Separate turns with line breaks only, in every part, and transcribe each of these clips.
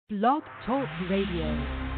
Blog Talk Radio.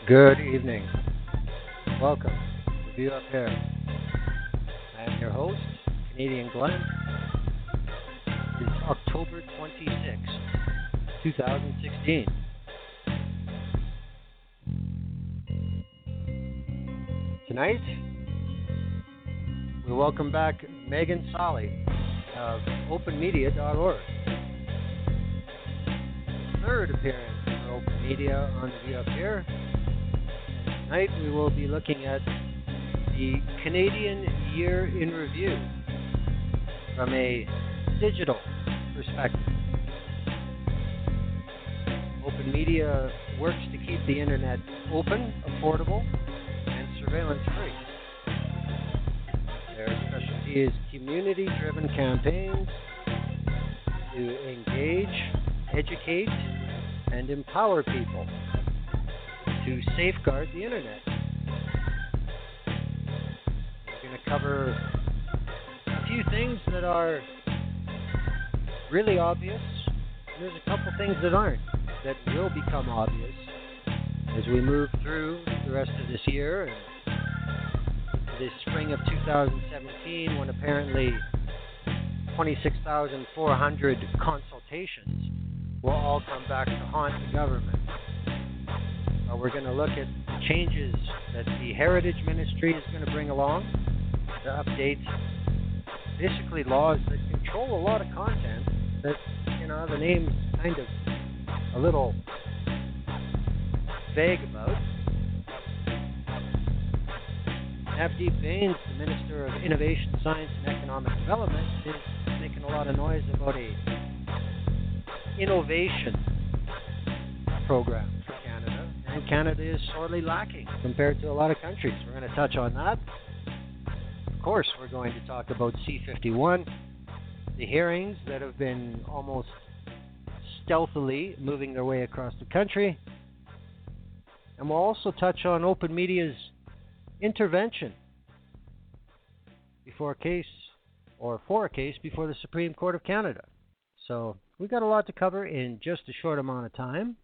Good evening. Welcome to View Up Here. I am your host, Canadian Glenn. It is October 26th, 2016. Tonight, we welcome back Meghan Sali of OpenMedia.org. Third appearance for OpenMedia on the View Up Here. Tonight we will be looking at the Canadian Year in Review from a digital perspective. Open Media works to keep the internet open, affordable, and surveillance-free. Their specialty is community-driven campaigns to engage, educate, and empower people to safeguard the internet. We're going to cover a few things that are really obvious. There's a couple things that aren't, that will become obvious as we move through the rest of this year and the spring of 2017, when apparently 26,400 consultations will all come back to haunt the government. We're going to look at the changes that the Heritage Ministry is going to bring along to update basically laws that control a lot of content that, the name's kind of a little vague about. Navdeep Bains, the Minister of Innovation, Science and Economic Development, is making a lot of noise about a innovation program. And Canada is sorely lacking compared to a lot of countries. We're going to touch on that. Of course, we're going to talk about C-51, the hearings that have been almost stealthily moving their way across the country. And we'll also touch on Open Media's intervention for a case before the Supreme Court of Canada. So we've got a lot to cover in just a short amount of time.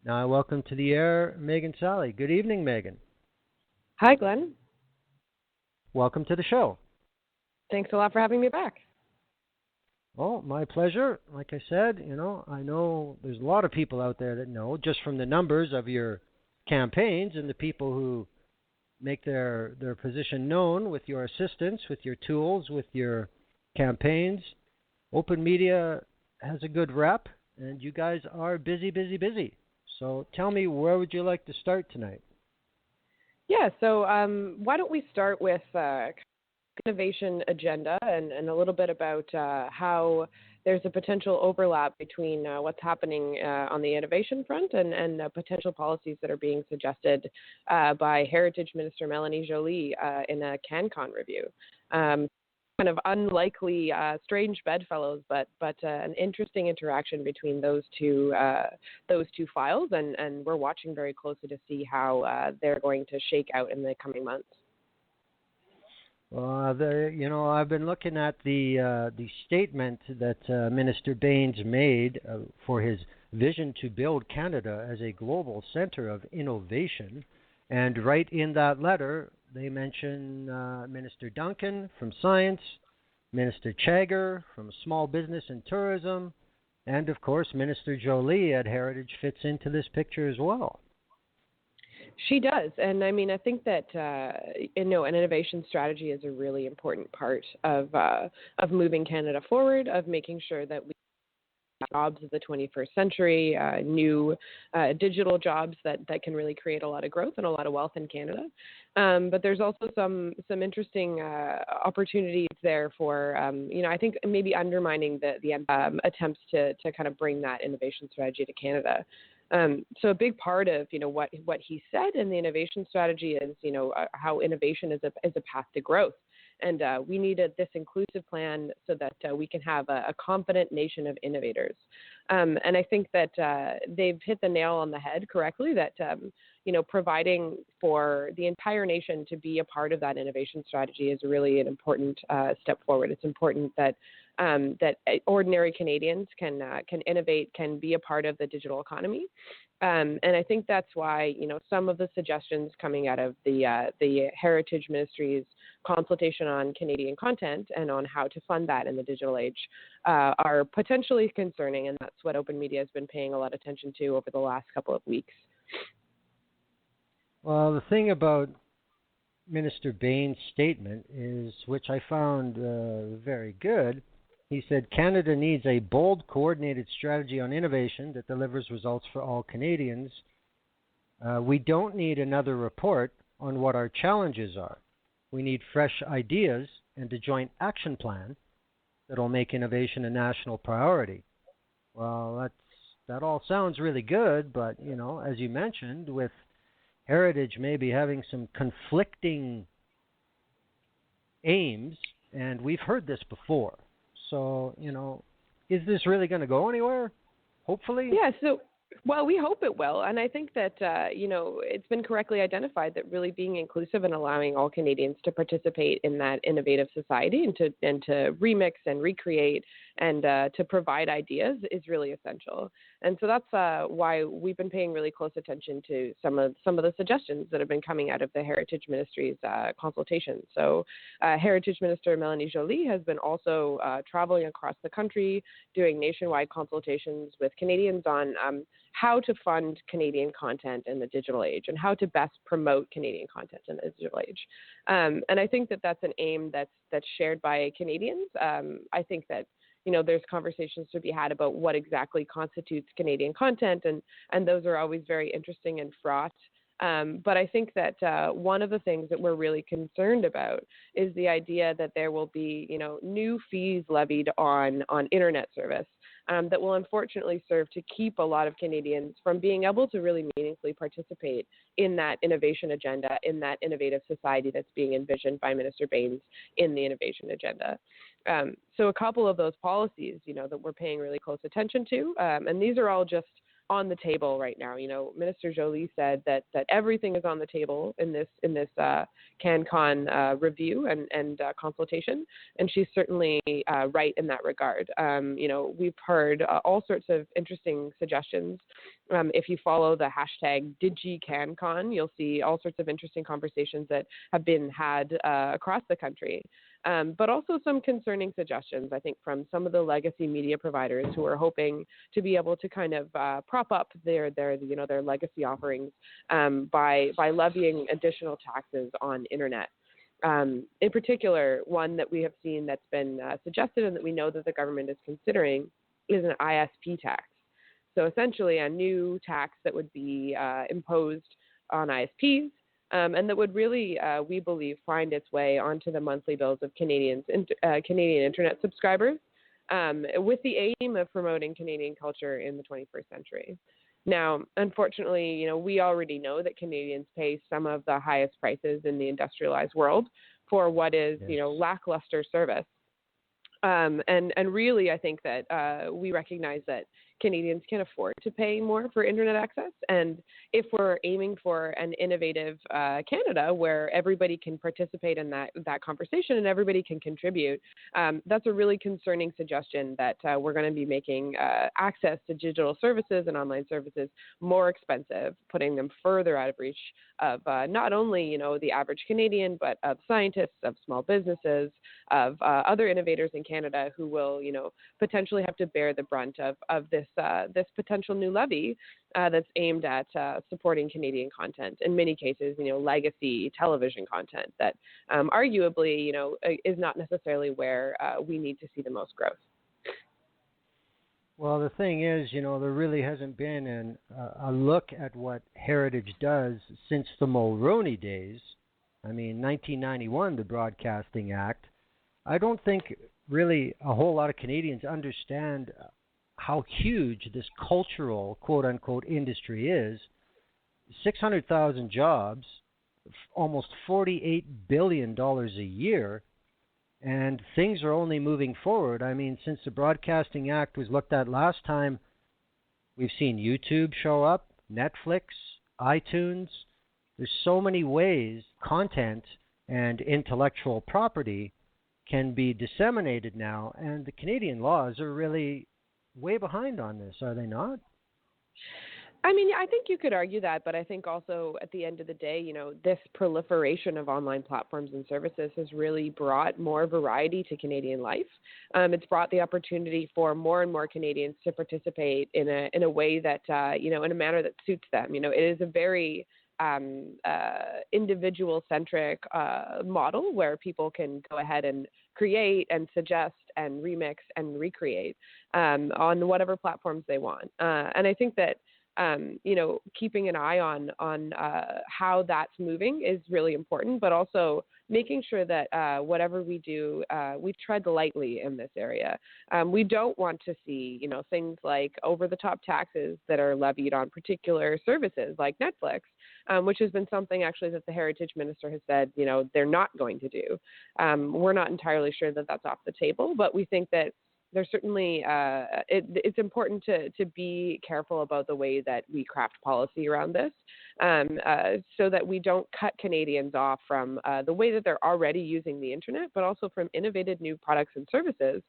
Now I welcome to the air Meghan Sali. Good evening, Meghan.
Hi, Glenn.
Welcome to the show.
Thanks a lot for having me back.
Oh, my pleasure. Like I said, I know there's a lot of people out there that know, just from the numbers of your campaigns and the people who make their position known with your assistance, with your tools, with your campaigns. Open Media has a good rep, and you guys are busy, busy, busy. So tell me, where would you like to start tonight?
Yeah, so why don't we start with innovation agenda and a little bit about how there's a potential overlap between what's happening on the innovation front and potential policies that are being suggested by Heritage Minister Mélanie Joly in a CanCon review. Kind of unlikely, strange bedfellows, but an interesting interaction between those two files, and we're watching very closely to see how they're going to shake out in the coming months.
Well, I've been looking at the statement that Minister Bains made for his vision to build Canada as a global center of innovation, and right in that letter, they mention Minister Duncan from Science, Minister Chagger from Small Business and Tourism, and of course Minister Joly at Heritage fits into this picture as well.
She does, and I mean, I think that an innovation strategy is a really important part of moving Canada forward, of making sure that we have jobs of the 21st century, new digital jobs that can really create a lot of growth and a lot of wealth in Canada. But there's also some interesting opportunities there for I think maybe undermining the attempts to kind of bring that innovation strategy to Canada. So a big part of what he said in the innovation strategy is how innovation is a path to growth, and we need this inclusive plan so that we can have a confident nation of innovators. And I think that they've hit the nail on the head correctly. That providing for the entire nation to be a part of that innovation strategy is really an important step forward. It's important that ordinary Canadians can innovate, can be a part of the digital economy. And I think that's why, some of the suggestions coming out of the Heritage Ministry's consultation on Canadian content and on how to fund that in the digital age are potentially concerning, and that's what OpenMedia has been paying a lot of attention to over the last couple of weeks.
Well, the thing about Minister Bain's statement is, which I found very good. He said, Canada needs a bold, coordinated strategy on innovation that delivers results for all Canadians. We don't need another report on what our challenges are. We need fresh ideas and a joint action plan that will make innovation a national priority. Well, that all sounds really good, but, as you mentioned, with Heritage maybe having some conflicting aims, and we've heard this before. So, is this really going to go anywhere? Hopefully?
Yeah, well, we hope it will. And I think that, it's been correctly identified that really being inclusive and allowing all Canadians to participate in that innovative society and to remix and recreate and to provide ideas is really essential. And so that's why we've been paying really close attention to some of the suggestions that have been coming out of the Heritage Ministry's consultation. So Heritage Minister Mélanie Joly has been also traveling across the country, doing nationwide consultations with Canadians on how to fund Canadian content in the digital age and how to best promote Canadian content in the digital age. And I think that that's an aim that's shared by Canadians. I think that there's conversations to be had about what exactly constitutes Canadian content, and those are always very interesting and fraught. But I think that one of the things that we're really concerned about is the idea that there will be, new fees levied on internet service that will unfortunately serve to keep a lot of Canadians from being able to really meaningfully participate in that innovation agenda, in that innovative society that's being envisioned by Minister Baines in the innovation agenda. So a couple of those policies, that we're paying really close attention to, and these are all just on the table right now. Minister Joly said that everything is on the table in this CanCon review and consultation, and she's certainly right in that regard. We've heard all sorts of interesting suggestions. If you follow the hashtag DigiCanCon, you'll see all sorts of interesting conversations that have been had across the country. But also some concerning suggestions, I think, from some of the legacy media providers who are hoping to be able to kind of prop up their legacy offerings by levying additional taxes on internet. In particular, one that we have seen that's been suggested and that we know that the government is considering is an ISP tax. So essentially a new tax that would be imposed on ISPs. And that would really, we believe, find its way onto the monthly bills of Canadian internet subscribers, with the aim of promoting Canadian culture in the 21st century. Now, unfortunately, we already know that Canadians pay some of the highest prices in the industrialized world for what is, lackluster service. And really, I think that we recognize that Canadians can afford to pay more for internet access. And if we're aiming for an innovative Canada where everybody can participate in that conversation and everybody can contribute, that's a really concerning suggestion that we're going to be making access to digital services and online services more expensive, putting them further out of reach of not only, the average Canadian, but of scientists, of small businesses, of other innovators in Canada who will, potentially have to bear the brunt of this this potential new levy that's aimed at supporting Canadian content. In many cases, legacy television content that arguably, is not necessarily where we need to see the most growth.
Well, the thing is, there really hasn't been a look at what heritage does since the Mulroney days. I mean, 1991, the Broadcasting Act. I don't think really a whole lot of Canadians understand how huge this cultural, quote-unquote, industry is. 600,000 jobs, almost $48 billion a year, and things are only moving forward. I mean, since the Broadcasting Act was looked at last time, we've seen YouTube show up, Netflix, iTunes. There's so many ways content and intellectual property can be disseminated now, and the Canadian laws are really way behind on this, are they not?
I mean, I think you could argue that, but I think also at the end of the day, this proliferation of online platforms and services has really brought more variety to Canadian life. It's brought the opportunity for more and more Canadians to participate in a way that, in a manner that suits them. It is a very individual-centric model where people can go ahead and create and suggest and remix and recreate on whatever platforms they want. And I think that keeping an eye on how that's moving is really important, but also making sure that whatever we do, we tread lightly in this area. We don't want to see, things like over-the-top taxes that are levied on particular services like Netflix, which has been something actually that the Heritage Minister has said, they're not going to do. We're not entirely sure that that's off the table, but we think that there's certainly it's important to be careful about the way that we craft policy around this, so that we don't cut Canadians off from the way that they're already using the internet, but also from innovative new products and services,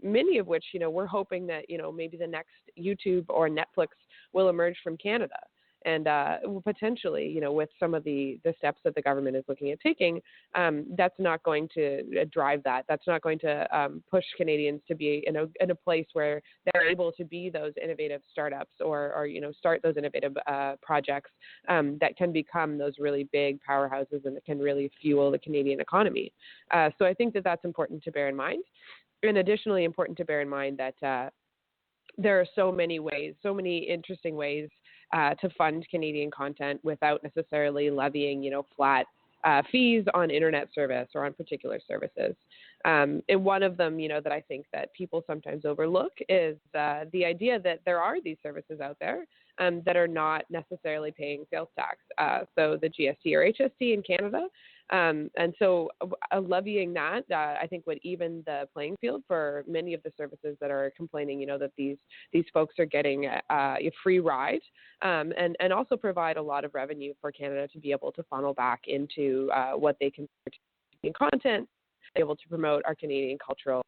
many of which we're hoping that maybe the next YouTube or Netflix will emerge from Canada. And potentially, with some of the steps that the government is looking at taking, that's not going to drive that. That's not going to push Canadians to be in a place where they're able to be those innovative startups or start those innovative projects that can become those really big powerhouses and that can really fuel the Canadian economy. So I think that that's important to bear in mind. And additionally, important to bear in mind that there are so many ways, so many interesting ways to fund Canadian content without necessarily levying, flat fees on internet service or on particular services. And one of them, that I think that people sometimes overlook is the idea that there are these services out there that are not necessarily paying sales tax. So the GST or HST in Canada. And so levying that, I think, would even the playing field for many of the services that are complaining, that these folks are getting a free ride, and also provide a lot of revenue for Canada to be able to funnel back into what they consider Canadian content, be able to promote our Canadian cultural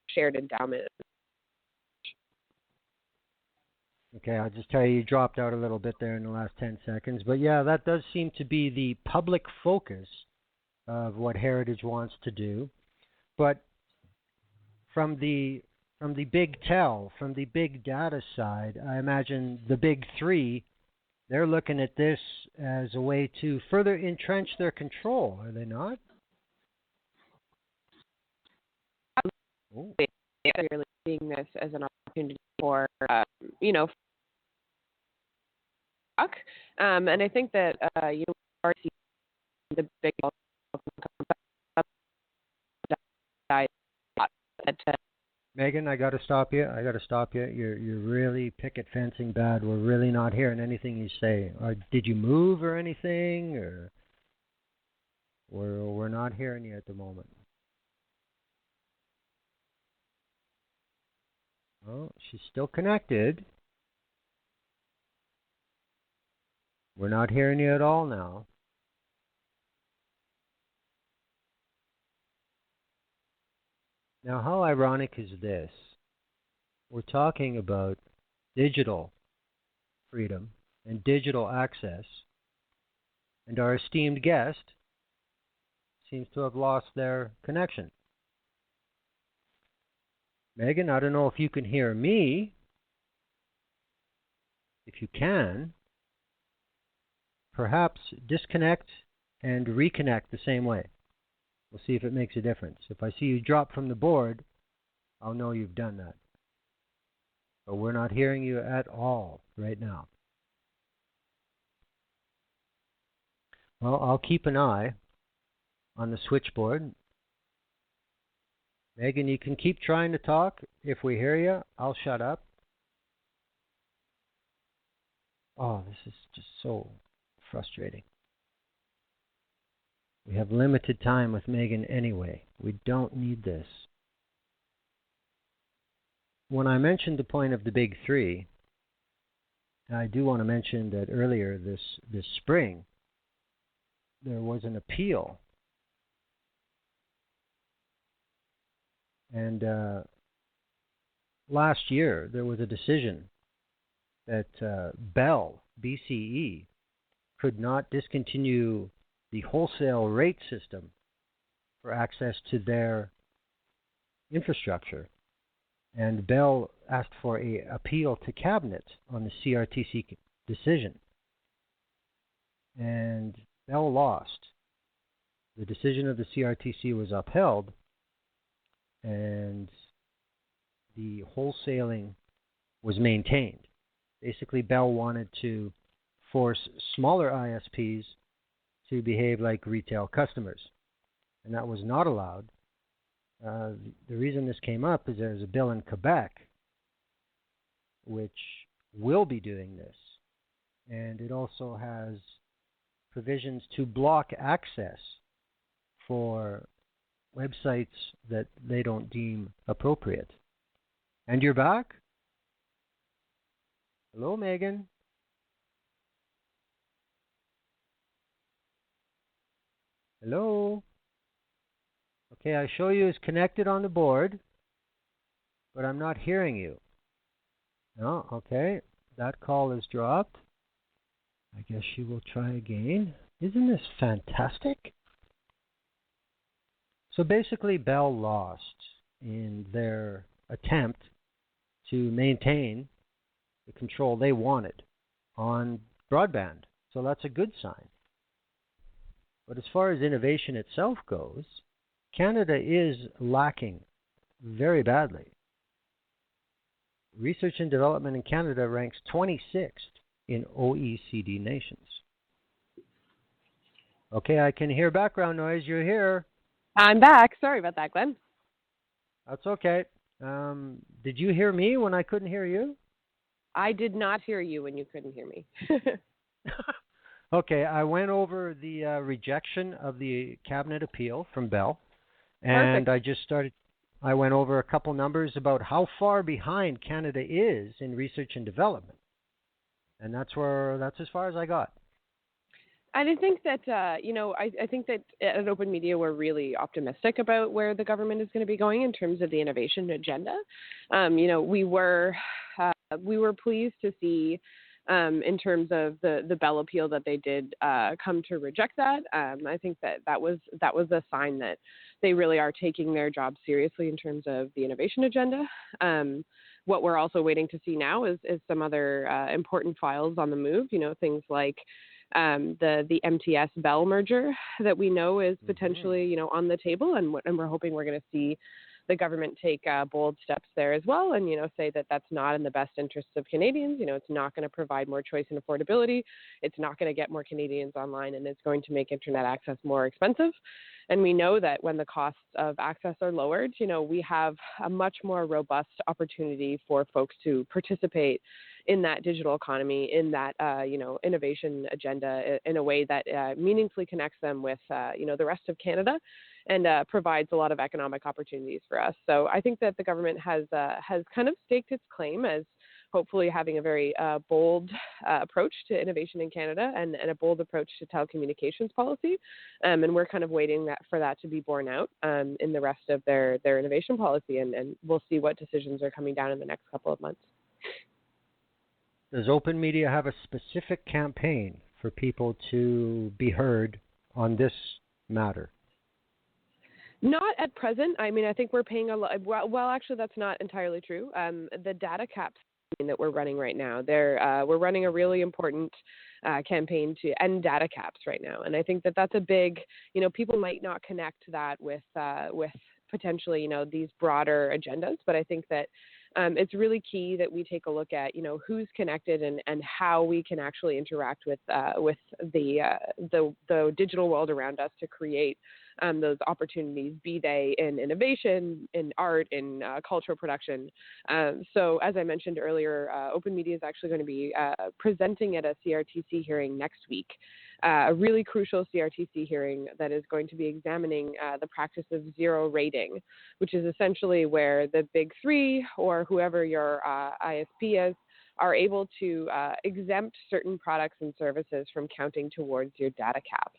shared endowment.
Okay, I'll just tell you dropped out a little bit there in the last 10 seconds. But yeah, that does seem to be the public focus of what Heritage wants to do. But from the big tell, from the big data side, I imagine the big three, they're looking at this as a way to further entrench their control, are they not?
They're really seeing this as an opportunity for, and I think that you are seeing the big
Megan, I got to stop you. You're really picket fencing bad. We're really not hearing anything you say. Did you move or anything, or we're not hearing you at the moment? Oh, she's still connected. We're not hearing you at all now. Now, how ironic is this? We're talking about digital freedom and digital access, and our esteemed guest seems to have lost their connection. Megan, I don't know if you can hear me, if you can, perhaps disconnect and reconnect the same way. We'll see if it makes a difference. If I see you drop from the board, I'll know you've done that. But we're not hearing you at all right now. Well, I'll keep an eye on the switchboard. Megan, you can keep trying to talk. If we hear you, I'll shut up. Oh, this is just so frustrating. We have limited time with Megan anyway. We don't need this. When I mentioned the point of the big three, I do want to mention that earlier this spring, there was an appeal. And last year, there was a decision that Bell, BCE, could not discontinue the wholesale rate system for access to their infrastructure. And Bell asked for an appeal to Cabinet on the CRTC decision. And Bell lost. The decision of the CRTC was upheld, and the wholesaling was maintained. Basically, Bell wanted to force smaller ISPs to behave like retail customers, and that was not allowed. The reason this came up is there's a bill in Quebec which will be doing this, and it also has provisions to block access for websites that they don't deem appropriate. And you're back? Hello, Megan. Hello. Okay, I show you is connected on the board, but I'm not hearing you. No, okay. That call is dropped. I guess she will try again. Isn't this fantastic? So basically, Bell lost in their attempt to maintain the control they wanted on broadband. So that's a good sign. But as far as innovation itself goes, Canada is lacking very badly. Research and development in Canada ranks 26th in OECD nations. Okay, I can hear background noise. You're here.
I'm back. Sorry about that, Glenn.
That's okay. Did you hear me when I couldn't hear you?
I did not hear you when you couldn't hear me.
Okay, I went over the rejection of the cabinet appeal from Bell, and
Perfect.
I went over a couple numbers about how far behind Canada is in research and development, and that's as far as I got.
And I think that, I think that at OpenMedia we're really optimistic about where the government is going to be going in terms of the innovation agenda. We were pleased to see in terms of the Bell appeal that they did come to reject that. I think that was a sign that they really are taking their job seriously in terms of the innovation agenda. What we're also waiting to see now is some other important files on the move. Things like the MTS Bell merger that we know is potentially on the table, and we're hoping we're going to see the government take bold steps there as well, and say that that's not in the best interests of Canadians. It's not going to provide more choice and affordability. It's not going to get more Canadians online, and it's going to make internet access more expensive. And we know that when the costs of access are lowered, we have a much more robust opportunity for folks to participate in that digital economy, in that innovation agenda in a way that meaningfully connects them with the rest of Canada, and provides a lot of economic opportunities for us. So I think that the government has kind of staked its claim as hopefully having a very bold approach to innovation in Canada, and a bold approach to telecommunications policy. And we're kind of waiting for that to be borne out in the rest of their innovation policy, and we'll see what decisions are coming down in the next couple of months.
Does OpenMedia have a specific campaign for people to be heard on this matter?
Not at present. I mean, I think we're paying a lot. Well, actually, that's not entirely true. The data caps that we're running right now. We're running a really important campaign to end data caps right now, and I think that that's a big. People might not connect that with potentially these broader agendas, but I think that it's really key that we take a look at who's connected and how we can actually interact with the digital world around us to create those opportunities, be they in innovation, in art, in cultural production. So as I mentioned earlier, OpenMedia is actually going to be presenting at a CRTC hearing next week, a really crucial CRTC hearing that is going to be examining the practice of zero rating, which is essentially where the big three or whoever your ISP is are able to exempt certain products and services from counting towards your data cap.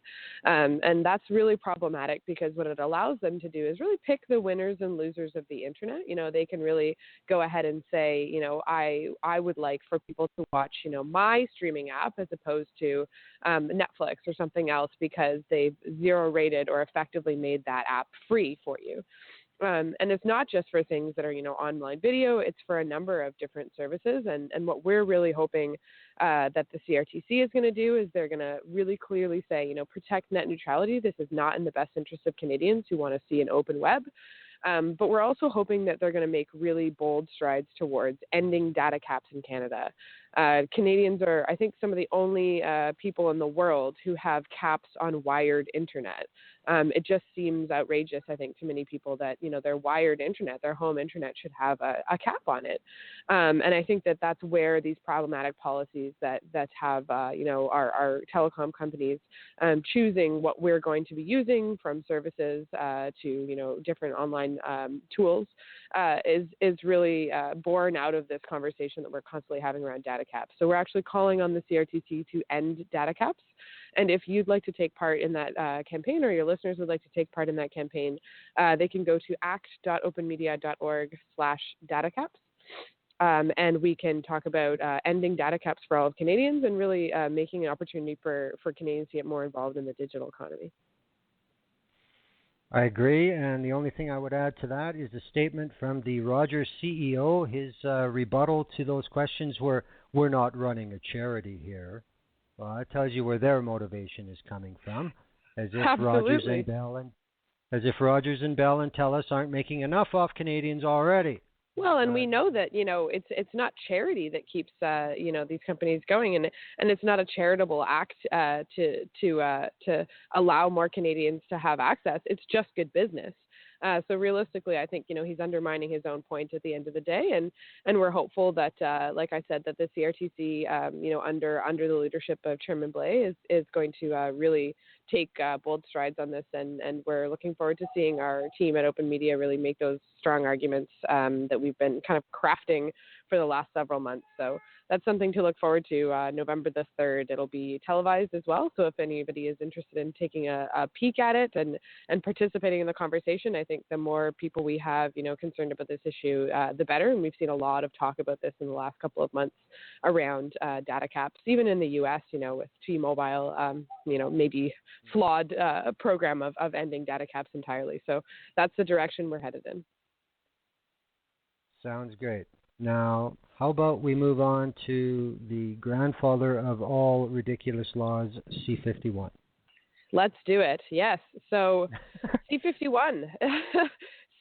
And that's really problematic because what it allows them to do is really pick the winners and losers of the internet. They can really go ahead and say, I would like for people to watch, my streaming app as opposed to Netflix or something else because they've zero rated or effectively made that app free for you. And it's not just for things that are, online video. It's for a number of different services. And what we're really hoping that the CRTC is going to do is they're going to really clearly say, protect net neutrality. This is not in the best interest of Canadians who want to see an open web. But we're also hoping that they're going to make really bold strides towards ending data caps in Canada. Canadians are, I think, some of the only people in the world who have caps on wired internet. It just seems outrageous, I think, to many people that, their wired internet, their home internet should have a cap on it. And I think that that's where these problematic policies that have, our telecom companies choosing what we're going to be using from services to, different online tools is really born out of this conversation that we're constantly having around data caps. So we're actually calling on the CRTC to end data caps. And if you'd like to take part in that campaign, or your listeners would like to take part in that campaign, they can go to act.openmedia.org/datacaps. And we can talk about ending data caps for all of Canadians and really making an opportunity for Canadians to get more involved in the digital economy.
I agree, and the only thing I would add to that is a statement from the Rogers CEO. His rebuttal to those questions were, "We're not running a charity here." Well, that tells you where their motivation is coming from, as if Rogers and Bell and TELUS aren't making enough off Canadians already.
Well, and we know that it's not charity that keeps these companies going, and it's not a charitable act to allow more Canadians to have access. It's just good business. So realistically, I think he's undermining his own point at the end of the day, and we're hopeful that, like I said, that the CRTC, under the leadership of Chairman Blais, is going to really take bold strides on this, and we're looking forward to seeing our team at OpenMedia really make those strong arguments that we've been kind of crafting for the last several months. So that's something to look forward to. November the 3rd, it'll be televised as well. So if anybody is interested in taking a peek at it and participating in the conversation, I think the more people we have, concerned about this issue, the better. And we've seen a lot of talk about this in the last couple of months around data caps, even in the U.S., with T-Mobile, maybe flawed program of ending data caps entirely. So that's the direction we're headed in.
Sounds great. Now, how about we move on to the grandfather of all ridiculous laws, C-51?
Let's do it. Yes. So C-51,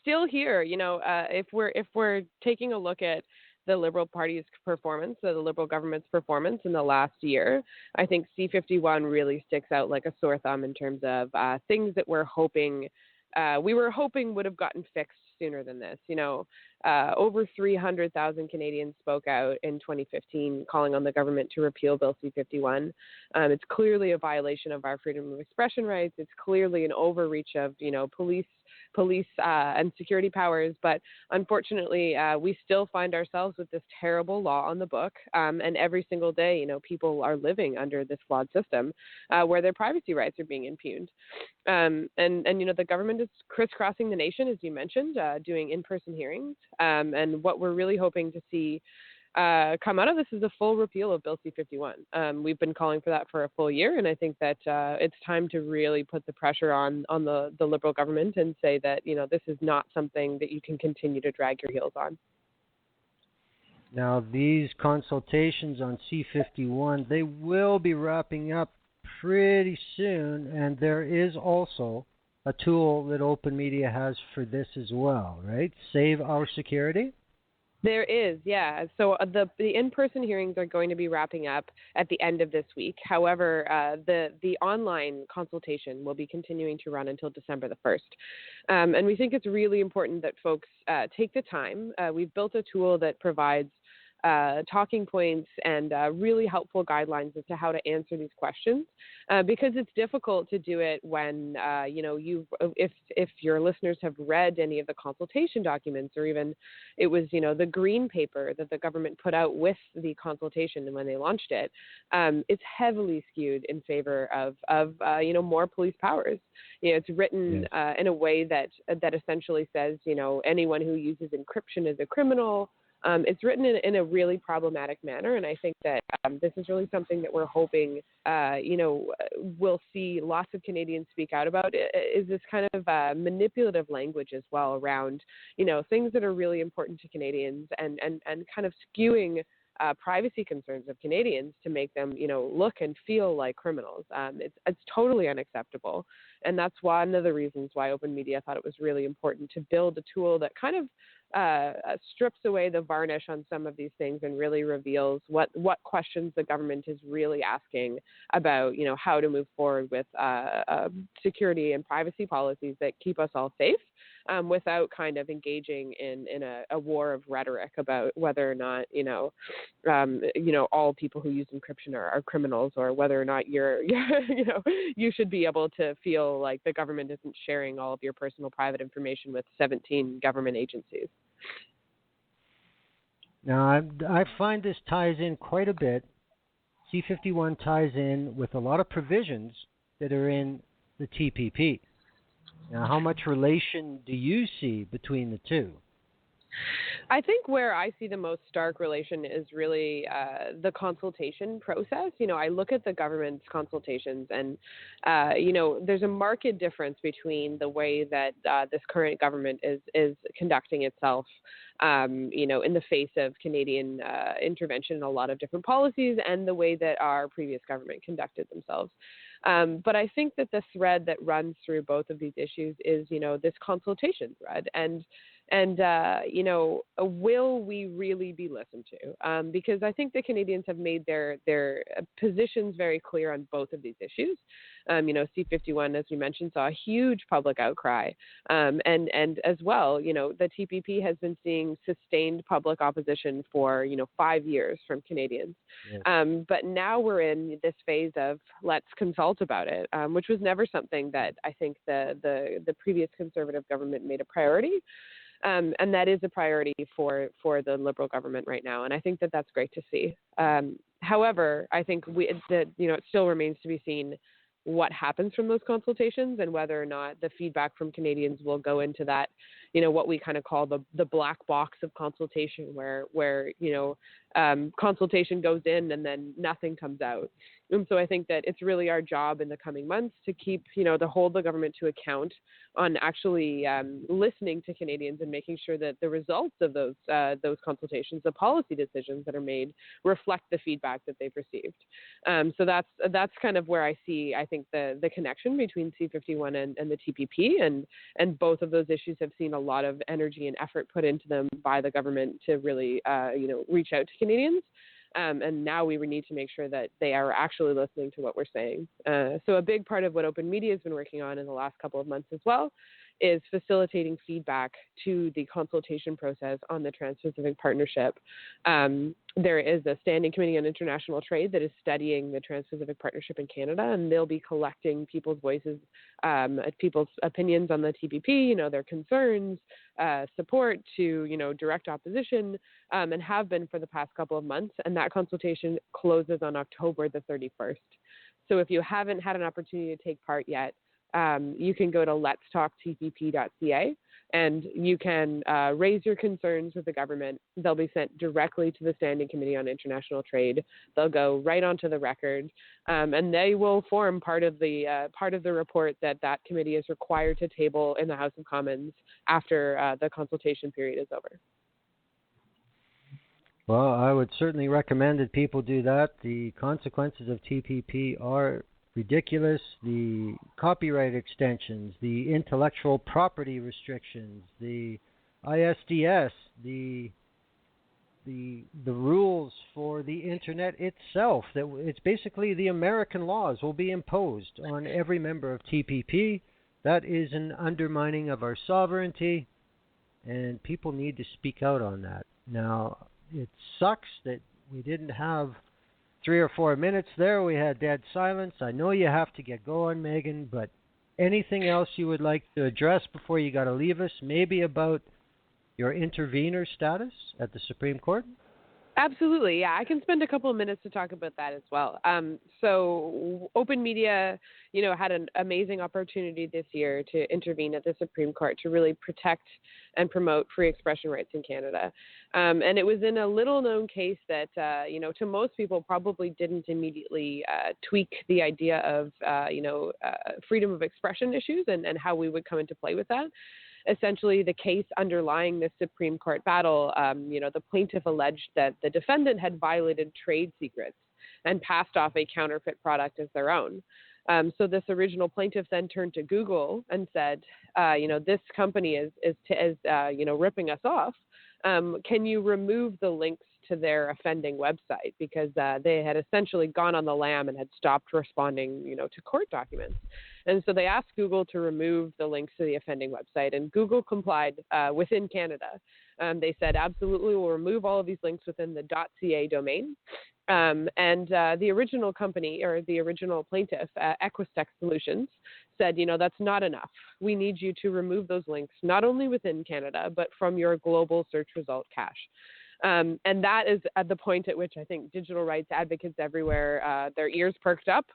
still here. If we're taking a look at the Liberal Party's performance, the Liberal government's performance in the last year, I think C-51 really sticks out like a sore thumb in terms of things that we were hoping would have gotten fixed sooner than this. Over 300,000 Canadians spoke out in 2015 calling on the government to repeal Bill C-51. It's clearly a violation of our freedom of expression rights. It's clearly an overreach of, police and security powers. But unfortunately, we still find ourselves with this terrible law on the book. And every single day, people are living under this flawed system where their privacy rights are being impugned. And the government is crisscrossing the nation, as you mentioned, doing in-person hearings. And what we're really hoping to see come out of this is a full repeal of Bill C-51. We've been calling for that for a full year, and I think that it's time to really put the pressure on the Liberal government and say that, this is not something that you can continue to drag your heels on.
Now, these consultations on C51, they will be wrapping up pretty soon, and there is also a tool that OpenMedia has for this as well, right? Save Our Security?
There is, yeah. So the in-person hearings are going to be wrapping up at the end of this week. However, the online consultation will be continuing to run until December the 1st. And we think it's really important that folks take the time. We've built a tool that provides talking points and really helpful guidelines as to how to answer these questions, because it's difficult to do it when if your listeners have read any of the consultation documents, or even it was the green paper that the government put out with the consultation and when they launched it, it's heavily skewed in favor of more police powers. It's written in a way that essentially says anyone who uses encryption is a criminal. It's written in a really problematic manner, and I think that this is really something that we're hoping, we'll see lots of Canadians speak out about, is this kind of manipulative language as well around, things that are really important to Canadians, and kind of skewing privacy concerns of Canadians to make them, look and feel like criminals. It's totally unacceptable, and that's one of the reasons why OpenMedia thought it was really important to build a tool that kind of strips away the varnish on some of these things and really reveals what questions the government is really asking about, how to move forward with security and privacy policies that keep us all safe, without kind of engaging in a war of rhetoric about whether or not, all people who use encryption are criminals, or whether or not you should be able to feel like the government isn't sharing all of your personal private information with 17 government agencies.
Now, I find this ties in quite a bit. C51 ties in with a lot of provisions that are in the TPP. Now, how much relation do you see between the two?
I think where I see the most stark relation is really the consultation process. I look at the government's consultations, and, there's a marked difference between the way that this current government is conducting itself, in the face of Canadian intervention in a lot of different policies, and the way that our previous government conducted themselves. But I think that the thread that runs through both of these issues is, this consultation thread. And will we really be listened to? Because I think the Canadians have made their positions very clear on both of these issues. C51, as we mentioned, saw a huge public outcry. And as well, the TPP has been seeing sustained public opposition for, 5 years from Canadians. Yes. But now we're in this phase of let's consult about it, which was never something that I think the previous Conservative government made a priority. And that is a priority for the Liberal government right now, and I think that that's great to see. However, I think it still remains to be seen what happens from those consultations, and whether or not the feedback from Canadians will go into that, what we kind of call the black box of consultation, where consultation goes in and then nothing comes out. And so I think that it's really our job in the coming months to keep, to hold the government to account on actually listening to Canadians and making sure that the results of those consultations, the policy decisions that are made, reflect the feedback that they've received. So that's kind of where I see, I think, the connection between C51 and the TPP, and both of those issues have seen a lot of energy and effort put into them by the government to really, reach out to Canadians. And now we need to make sure that they are actually listening to what we're saying. So a big part of what OpenMedia has been working on in the last couple of months as well is facilitating feedback to the consultation process on the Trans-Pacific Partnership. There is a Standing Committee on International Trade that is studying the Trans-Pacific Partnership in Canada, and they'll be collecting people's voices, people's opinions on the TPP, their concerns, support to, direct opposition, and have been for the past couple of months. And that consultation closes on October the 31st. So if you haven't had an opportunity to take part yet, you can go to letstalktpp.ca, and you can raise your concerns with the government. They'll be sent directly to the Standing Committee on International Trade. They'll go right onto the record, and they will form part of the report that committee is required to table in the House of Commons after the consultation period is over.
Well, I would certainly recommend that people do that. The consequences of TPP are ridiculous. The copyright extensions, the intellectual property restrictions, the ISDS, the rules for the internet itself. That it's basically the American laws will be imposed on every member of TPP. That is an undermining of our sovereignty, and people need to speak out on that. Now, it sucks that we didn't have 3 or 4 minutes there. We had dead silence. I know you have to get going, Megan, but anything else you would like to address before you got to leave us? Maybe about your intervener status at the Supreme Court?
Absolutely, yeah. I can spend a couple of minutes to talk about that as well. So OpenMedia, had an amazing opportunity this year to intervene at the Supreme Court to really protect and promote free expression rights in Canada. And it was in a little-known case that, to most people probably didn't immediately tweak the idea of, freedom of expression issues and how we would come into play with that. Essentially, the case underlying this Supreme Court battle, the plaintiff alleged that the defendant had violated trade secrets and passed off a counterfeit product as their own. So this original plaintiff then turned to Google and said, this company is ripping us off. Can you remove the links to their offending website? Because they had essentially gone on the lam and had stopped responding, to court documents. And so they asked Google to remove the links to the offending website, and Google complied within Canada. They said, absolutely, we'll remove all of these links within the .ca domain. And the original company, or the original plaintiff, Equistech Solutions, said, that's not enough. We need you to remove those links, not only within Canada, but from your global search result cache. And that is at the point at which I think digital rights advocates everywhere, their ears perked up,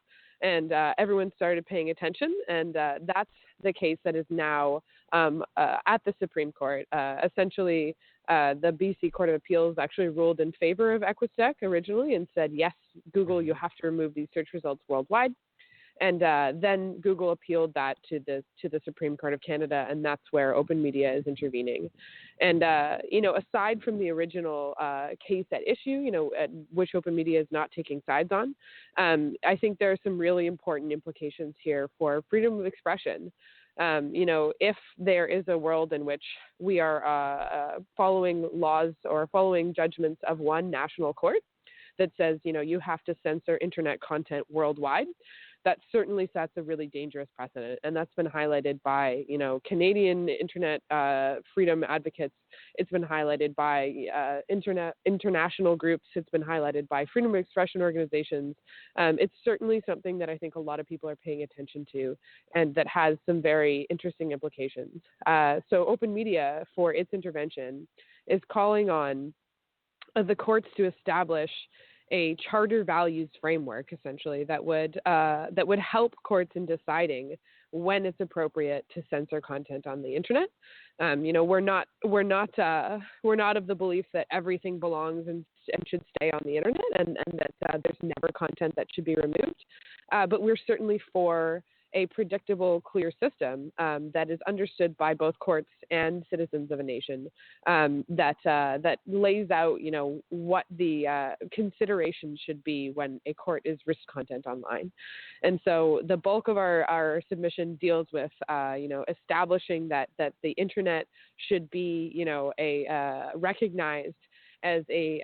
and everyone started paying attention. And that's the case that is now at the Supreme Court. Essentially, the BC Court of Appeals actually ruled in favor of Equistech originally and said, yes, Google, you have to remove these search results worldwide. And then Google appealed that to the Supreme Court of Canada, and that's where OpenMedia is intervening. And aside from the original case at issue, which OpenMedia is not taking sides on, I think there are some really important implications here for freedom of expression. If there is a world in which we are following laws or following judgments of one national court that says, you have to censor internet content worldwide, that certainly sets a really dangerous precedent. And that's been highlighted by, Canadian internet freedom advocates. It's been highlighted by international groups. It's been highlighted by freedom of expression organizations. It's certainly something that I think a lot of people are paying attention to, and that has some very interesting implications. So OpenMedia, for its intervention, is calling on the courts to establish a charter values framework, essentially, that would help courts in deciding when it's appropriate to censor content on the internet. We're not of the belief that everything belongs and should stay on the internet, and that there's never content that should be removed. But we're certainly for a predictable, clear system that is understood by both courts and citizens of a nation, that lays out, what the considerations should be when a court is risk content online. And so the bulk of our submission deals with, establishing that the internet should be, recognized as a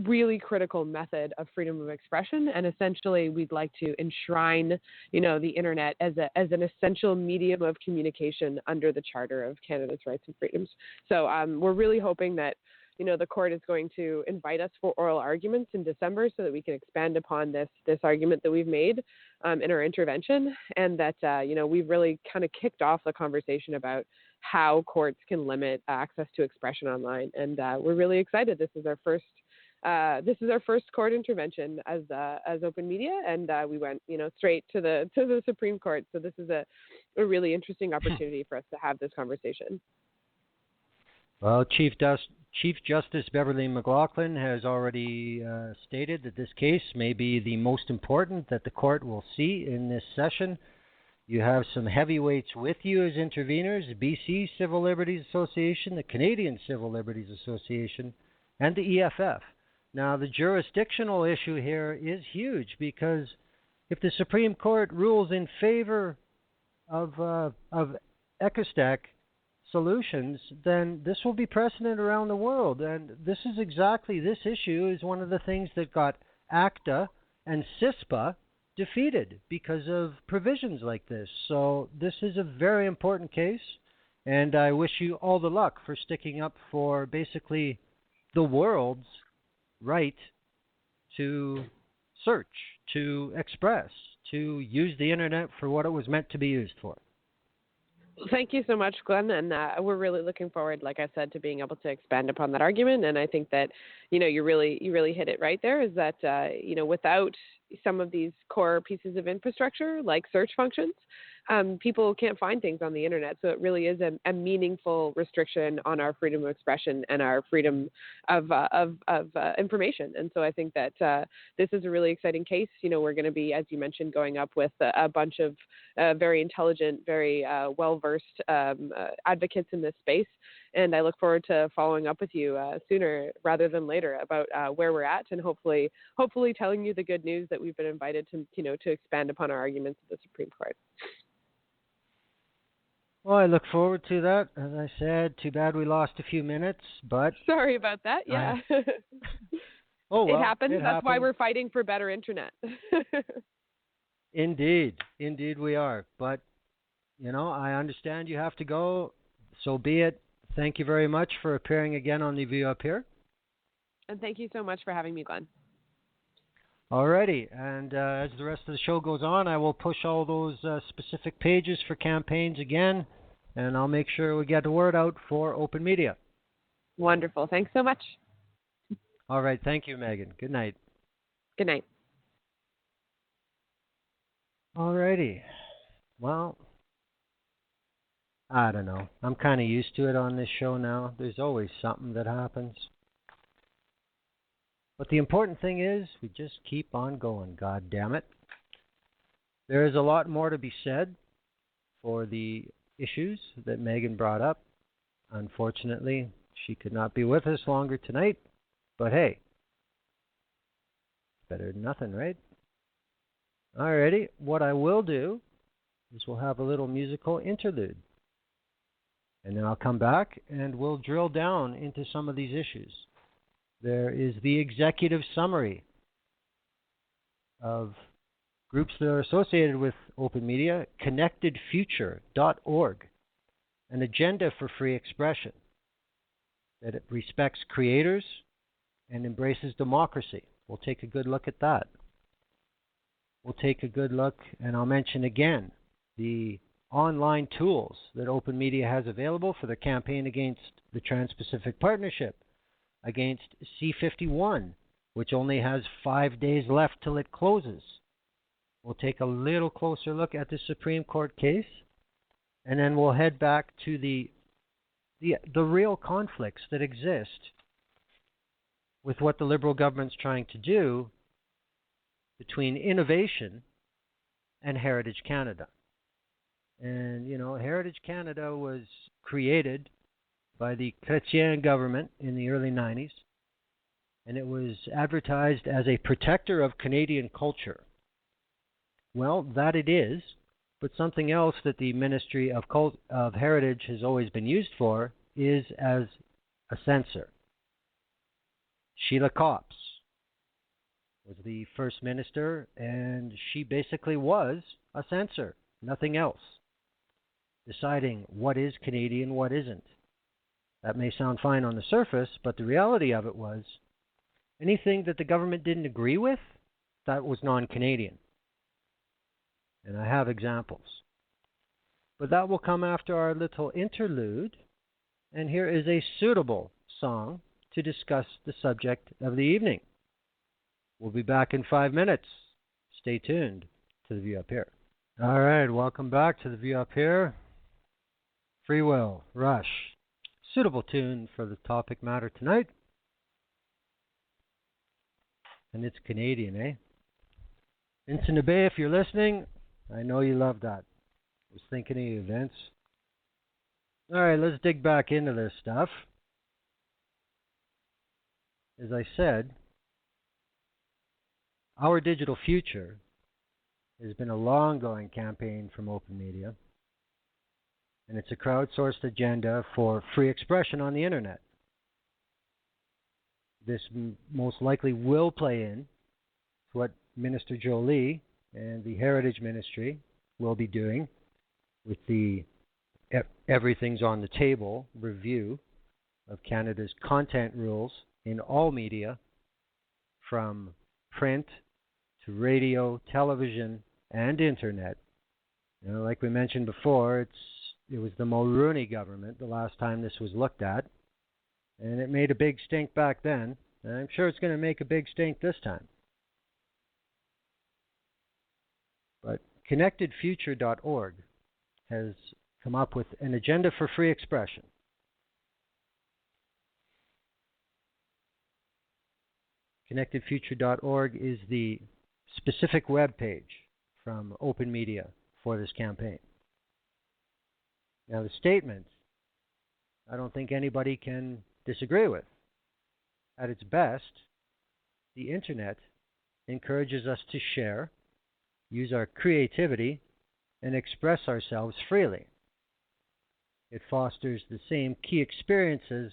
really critical method of freedom of expression, and essentially we'd like to enshrine, the internet as an essential medium of communication under the Charter of Canada's Rights and Freedoms. So we're really hoping that, the court is going to invite us for oral arguments in December so that we can expand upon this argument that we've made in our intervention, and that we've really kind of kicked off the conversation about how courts can limit access to expression online, and we're really excited. This is our first court intervention as OpenMedia, and we went, straight to the Supreme Court. So this is a really interesting opportunity for us to have this conversation.
Well, Chief Justice Beverly McLaughlin has already stated that this case may be the most important that the court will see in this session. You have some heavyweights with you as interveners: BC Civil Liberties Association, the Canadian Civil Liberties Association, and the EFF. Now, the jurisdictional issue here is huge because if the Supreme Court rules in favor of ECOSTAC solutions, then this will be precedent around the world. And this issue is one of the things that got ACTA and CISPA defeated because of provisions like this. So this is a very important case, and I wish you all the luck for sticking up for basically the world's right to search, to express, to use the internet for what it was meant to be used for.
Thank you so much, Glenn, and we're really looking forward, like I said, to being able to expand upon that argument. And I think that you really hit it right there. Is that without some of these core pieces of infrastructure like search functions, people can't find things on the internet. So it really is a meaningful restriction on our freedom of expression and our freedom of information. And so I think that this is a really exciting case. We're going to be, as you mentioned, going up with a bunch of very intelligent, very well-versed advocates in this space. And I look forward to following up with you sooner rather than later about where we're at, and hopefully telling you the good news that we've been invited to expand upon our arguments at the Supreme Court.
Well, I look forward to that. As I said, too bad we lost a few minutes, but
sorry about that. Yeah.
Oh well,
it happens. That's
happened.
Why we're fighting for better internet.
Indeed we are. But I understand you have to go. So be it. Thank you very much for appearing again on The View Up Here.
And thank you so much for having me, Glenn.
Alrighty, and as the rest of the show goes on, I will push all those specific pages for campaigns again, and I'll make sure we get the word out for OpenMedia.
Wonderful. Thanks so much.
All right, thank you, Megan. Good night.
Good night.
Alrighty. Well, I don't know. I'm kind of used to it on this show now. There's always something that happens. But the important thing is we just keep on going, God damn it. There is a lot more to be said for the issues that Megan brought up. Unfortunately, she could not be with us longer tonight. But hey, better than nothing, right? Alrighty, what I will do is we'll have a little musical interlude. And then I'll come back and we'll drill down into some of these issues. There is the executive summary of groups that are associated with OpenMedia, connectedfuture.org, an agenda for free expression that it respects creators and embraces democracy. We'll take a good look at that. We'll take a good look, and I'll mention again the online tools that OpenMedia has available for their campaign against the Trans-Pacific Partnership, against C-51, which only has 5 days left till it closes. We'll take a little closer look at the Supreme Court case, and then we'll head back to the real conflicts that exist with what the Liberal government's trying to do between innovation and Heritage Canada. And, Heritage Canada was created by the Chrétien government in the early 90s, and it was advertised as a protector of Canadian culture. Well, that it is, but something else that the Ministry of Heritage has always been used for is as a censor. Sheila Copps was the first minister, and she basically was a censor, nothing else, deciding what is Canadian, what isn't. That may sound fine on the surface, but the reality of it was anything that the government didn't agree with, that was non-Canadian. And I have examples. But that will come after our little interlude, and here is a suitable song to discuss the subject of the evening. We'll be back in 5 minutes. Stay tuned to The View Up Here. All right, welcome back to The View Up Here. Free Will, Rush. Suitable tune for the topic matter tonight. And it's Canadian, eh? Vincent Bay, if you're listening, I know you love that. I was thinking of you, Vince. All right, let's dig back into this stuff. as I said, our digital future has been a long-going campaign from OpenMedia, and it's a crowdsourced agenda for free expression on the internet. This most likely will play in to what Minister Jolie and the Heritage Ministry will be doing with the Everything's on the Table review of Canada's content rules in all media, from print to radio, television, and internet. Like we mentioned before, it was the Mulroney government the last time this was looked at, and it made a big stink back then, and I'm sure it's going to make a big stink this time. But connectedfuture.org has come up with an agenda for free expression. Connectedfuture.org is the specific web page from OpenMedia for this campaign. Now, the statement, I don't think anybody can disagree with. At its best, the internet encourages us to share, use our creativity, and express ourselves freely. It fosters the same key experiences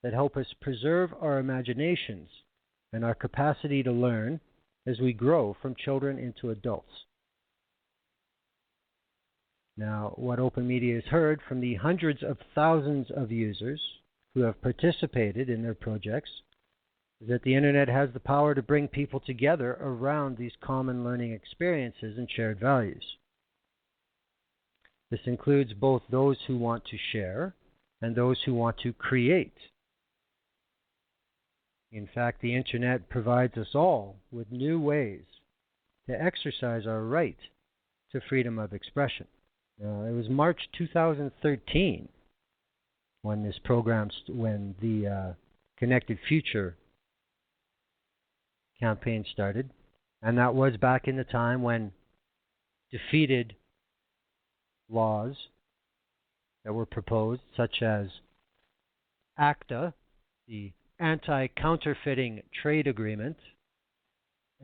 that help us preserve our imaginations and our capacity to learn as we grow from children into adults. Now, what OpenMedia has heard from the hundreds of thousands of users who have participated in their projects is that the internet has the power to bring people together around these common learning experiences and shared values. This includes both those who want to share and those who want to create. In fact, the internet provides us all with new ways to exercise our right to freedom of expression. It was March 2013 when this program, when the Connected Future campaign started, and that was back in the time when defeated laws that were proposed, such as ACTA, the Anti-Counterfeiting Trade Agreement,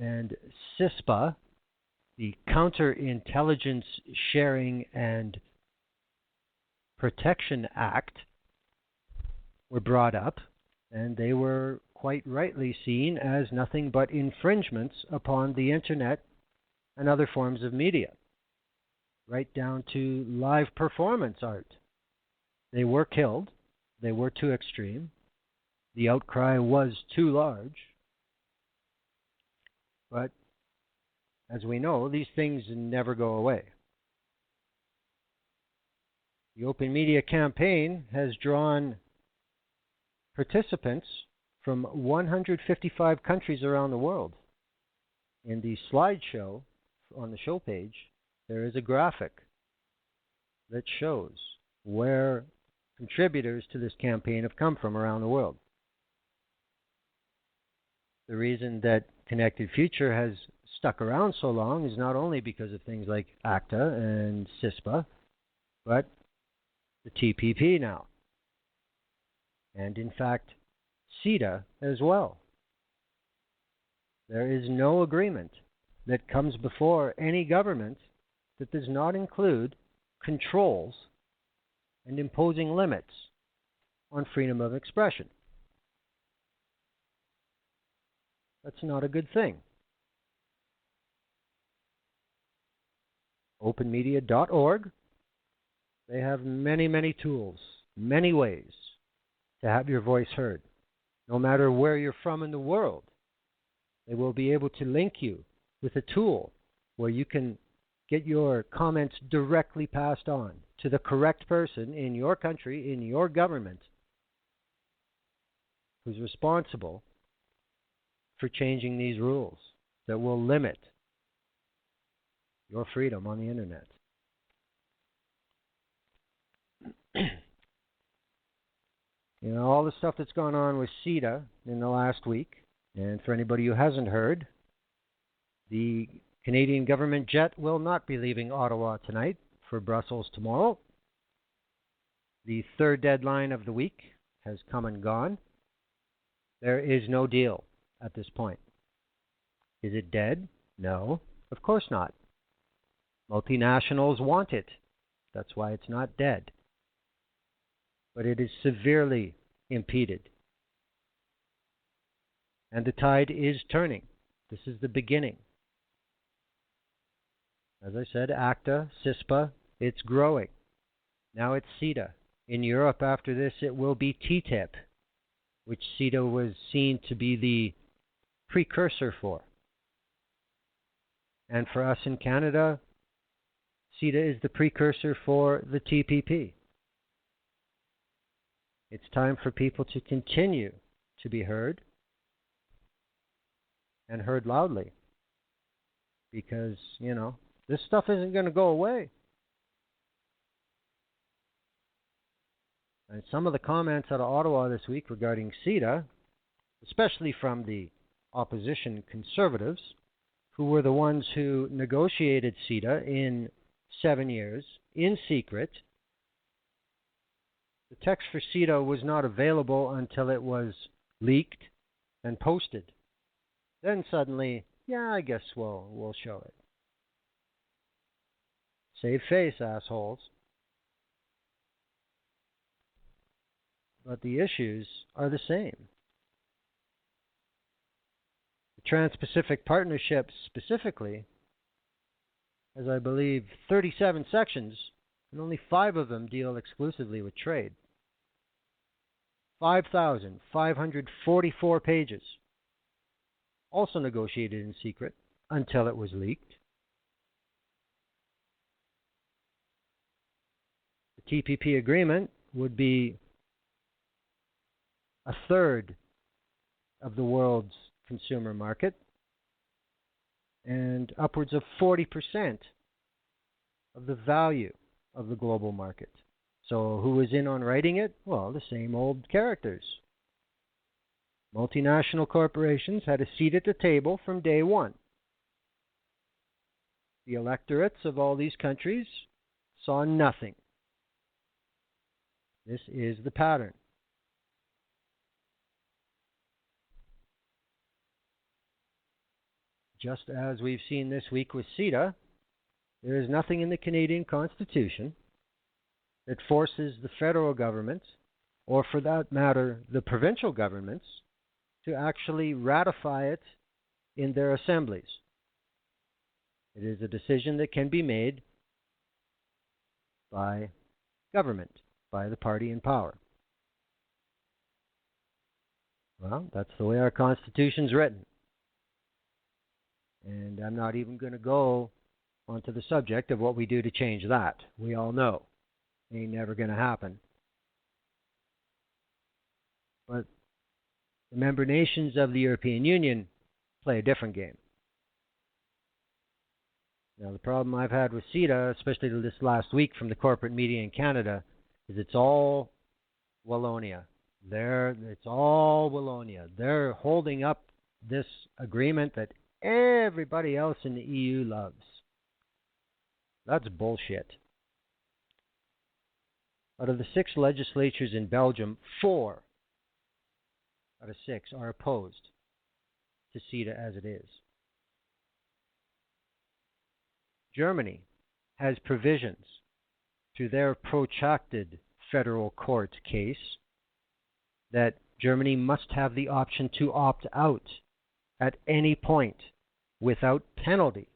and CISPA, the Counterintelligence Sharing and Protection Act, were brought up, and they were quite rightly seen as nothing but infringements upon the internet and other forms of media, right down to live performance art. They were killed. They were too extreme. The outcry was too large. But as we know, these things never go away. The Open Media campaign has drawn participants from 155 countries around the world. In the slideshow on the show page, there is a graphic that shows where contributors to this campaign have come from around the world. The reason that Connected Future has stuck around so long is not only because of things like ACTA and CISPA, but the TPP now. And in fact, CETA as well. There is no agreement that comes before any government that does not include controls and imposing limits on freedom of expression. That's not a good thing. OpenMedia.org, they have many, many tools, many ways to have your voice heard. No matter where you're from in the world, they will be able to link you with a tool where you can get your comments directly passed on to the correct person in your country, in your government, who's responsible for changing these rules that will limit your freedom on the internet. You know, all the stuff that's gone on with CETA in the last week, and for anybody who hasn't heard, the Canadian government jet will not be leaving Ottawa tonight for Brussels tomorrow. The third deadline of the week has come and gone. There is no deal at this point. Is it dead? No, of course not. Multinationals want it. That's why it's not dead. But it is severely impeded. And the tide is turning. This is the beginning. As I said, ACTA, CISPA, it's growing. Now it's CETA. In Europe after this it will be TTIP, which CETA was seen to be the precursor for. And for us in Canada, CETA is the precursor for the TPP. It's time for people to continue to be heard, and heard loudly. Because, this stuff isn't going to go away. And some of the comments out of Ottawa this week regarding CETA, especially from the opposition Conservatives, who were the ones who negotiated CETA in 7 years, in secret. The text for CETA was not available until it was leaked and posted. Then suddenly, I guess we'll show it. Save face, assholes. But the issues are the same. The Trans-Pacific Partnership specifically has, I believe, 37 sections, and only 5 of them deal exclusively with trade. 5,544 pages. Also negotiated in secret until it was leaked. The TPP agreement would be a third of the world's consumer market and upwards of 40% of the value of the global market. So who was in on writing it? Well, the same old characters. Multinational corporations had a seat at the table from day one. The electorates of all these countries saw nothing. This is the pattern. Just as we've seen this week with CETA, there is nothing in the Canadian Constitution that forces the federal government, or for that matter, the provincial governments, to actually ratify it in their assemblies. It is a decision that can be made by government, by the party in power. Well, that's the way our Constitution's written. And I'm not even going to go onto the subject of what we do to change that. We all know. It ain't never going to happen. But the member nations of the European Union play a different game. Now, the problem I've had with CETA, especially this last week from the corporate media in Canada, is it's all Wallonia. It's all Wallonia. They're holding up this agreement that everybody else in the EU loves. That's bullshit. Out of the 6 legislatures in Belgium, 4 out of 6 are opposed to CETA as it is. Germany has provisions through their protracted federal court case that Germany must have the option to opt out at any point without penalty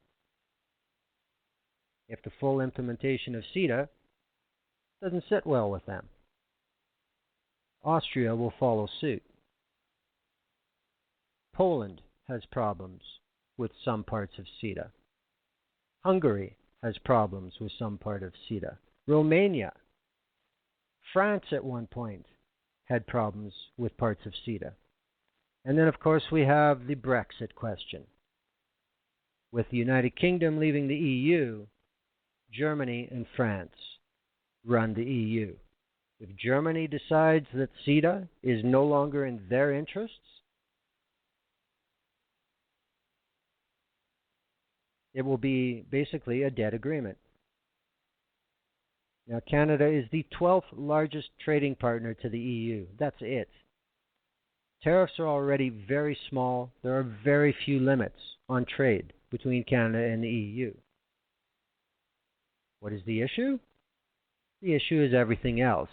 if the full implementation of CETA doesn't sit well with them. Austria will follow suit. Poland has problems with some parts of CETA. Hungary has problems with some part of CETA. Romania. France at one point had problems with parts of CETA. And then, of course, we have the Brexit question. With the United Kingdom leaving the EU, Germany and France run the EU. If Germany decides that CETA is no longer in their interests, it will be basically a dead agreement. Now, Canada is the 12th largest trading partner to the EU. That's it. Tariffs are already very small. There are very few limits on trade between Canada and the EU. What is the issue? The issue is everything else.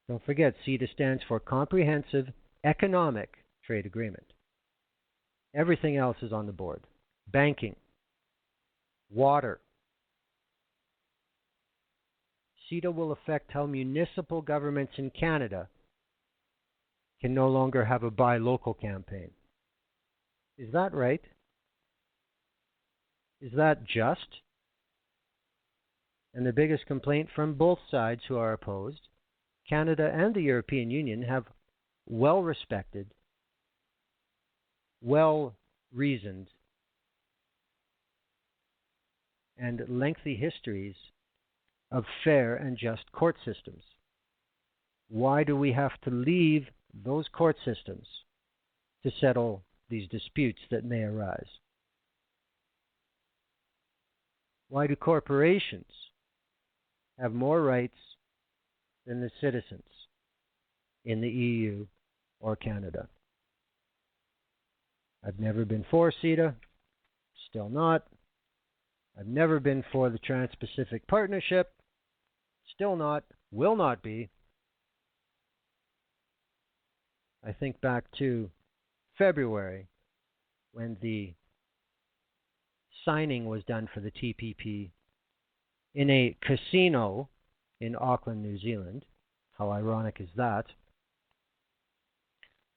Don't forget, CETA stands for Comprehensive Economic Trade Agreement. Everything else is on the board. Banking, water. CETA will affect how municipal governments in Canada can no longer have a buy local campaign. Is that right? Is that just? And the biggest complaint from both sides who are opposed, Canada and the European Union have well-respected, well-reasoned, and lengthy histories of fair and just court systems. Why do we have to leave those court systems to settle these disputes that may arise? Why do corporations have more rights than the citizens in the EU or Canada? I've never been for CETA, still not. I've never been for the Trans-Pacific Partnership, still not, will not be. I think back to February when the signing was done for the TPP in a casino in Auckland, New Zealand. How ironic is that?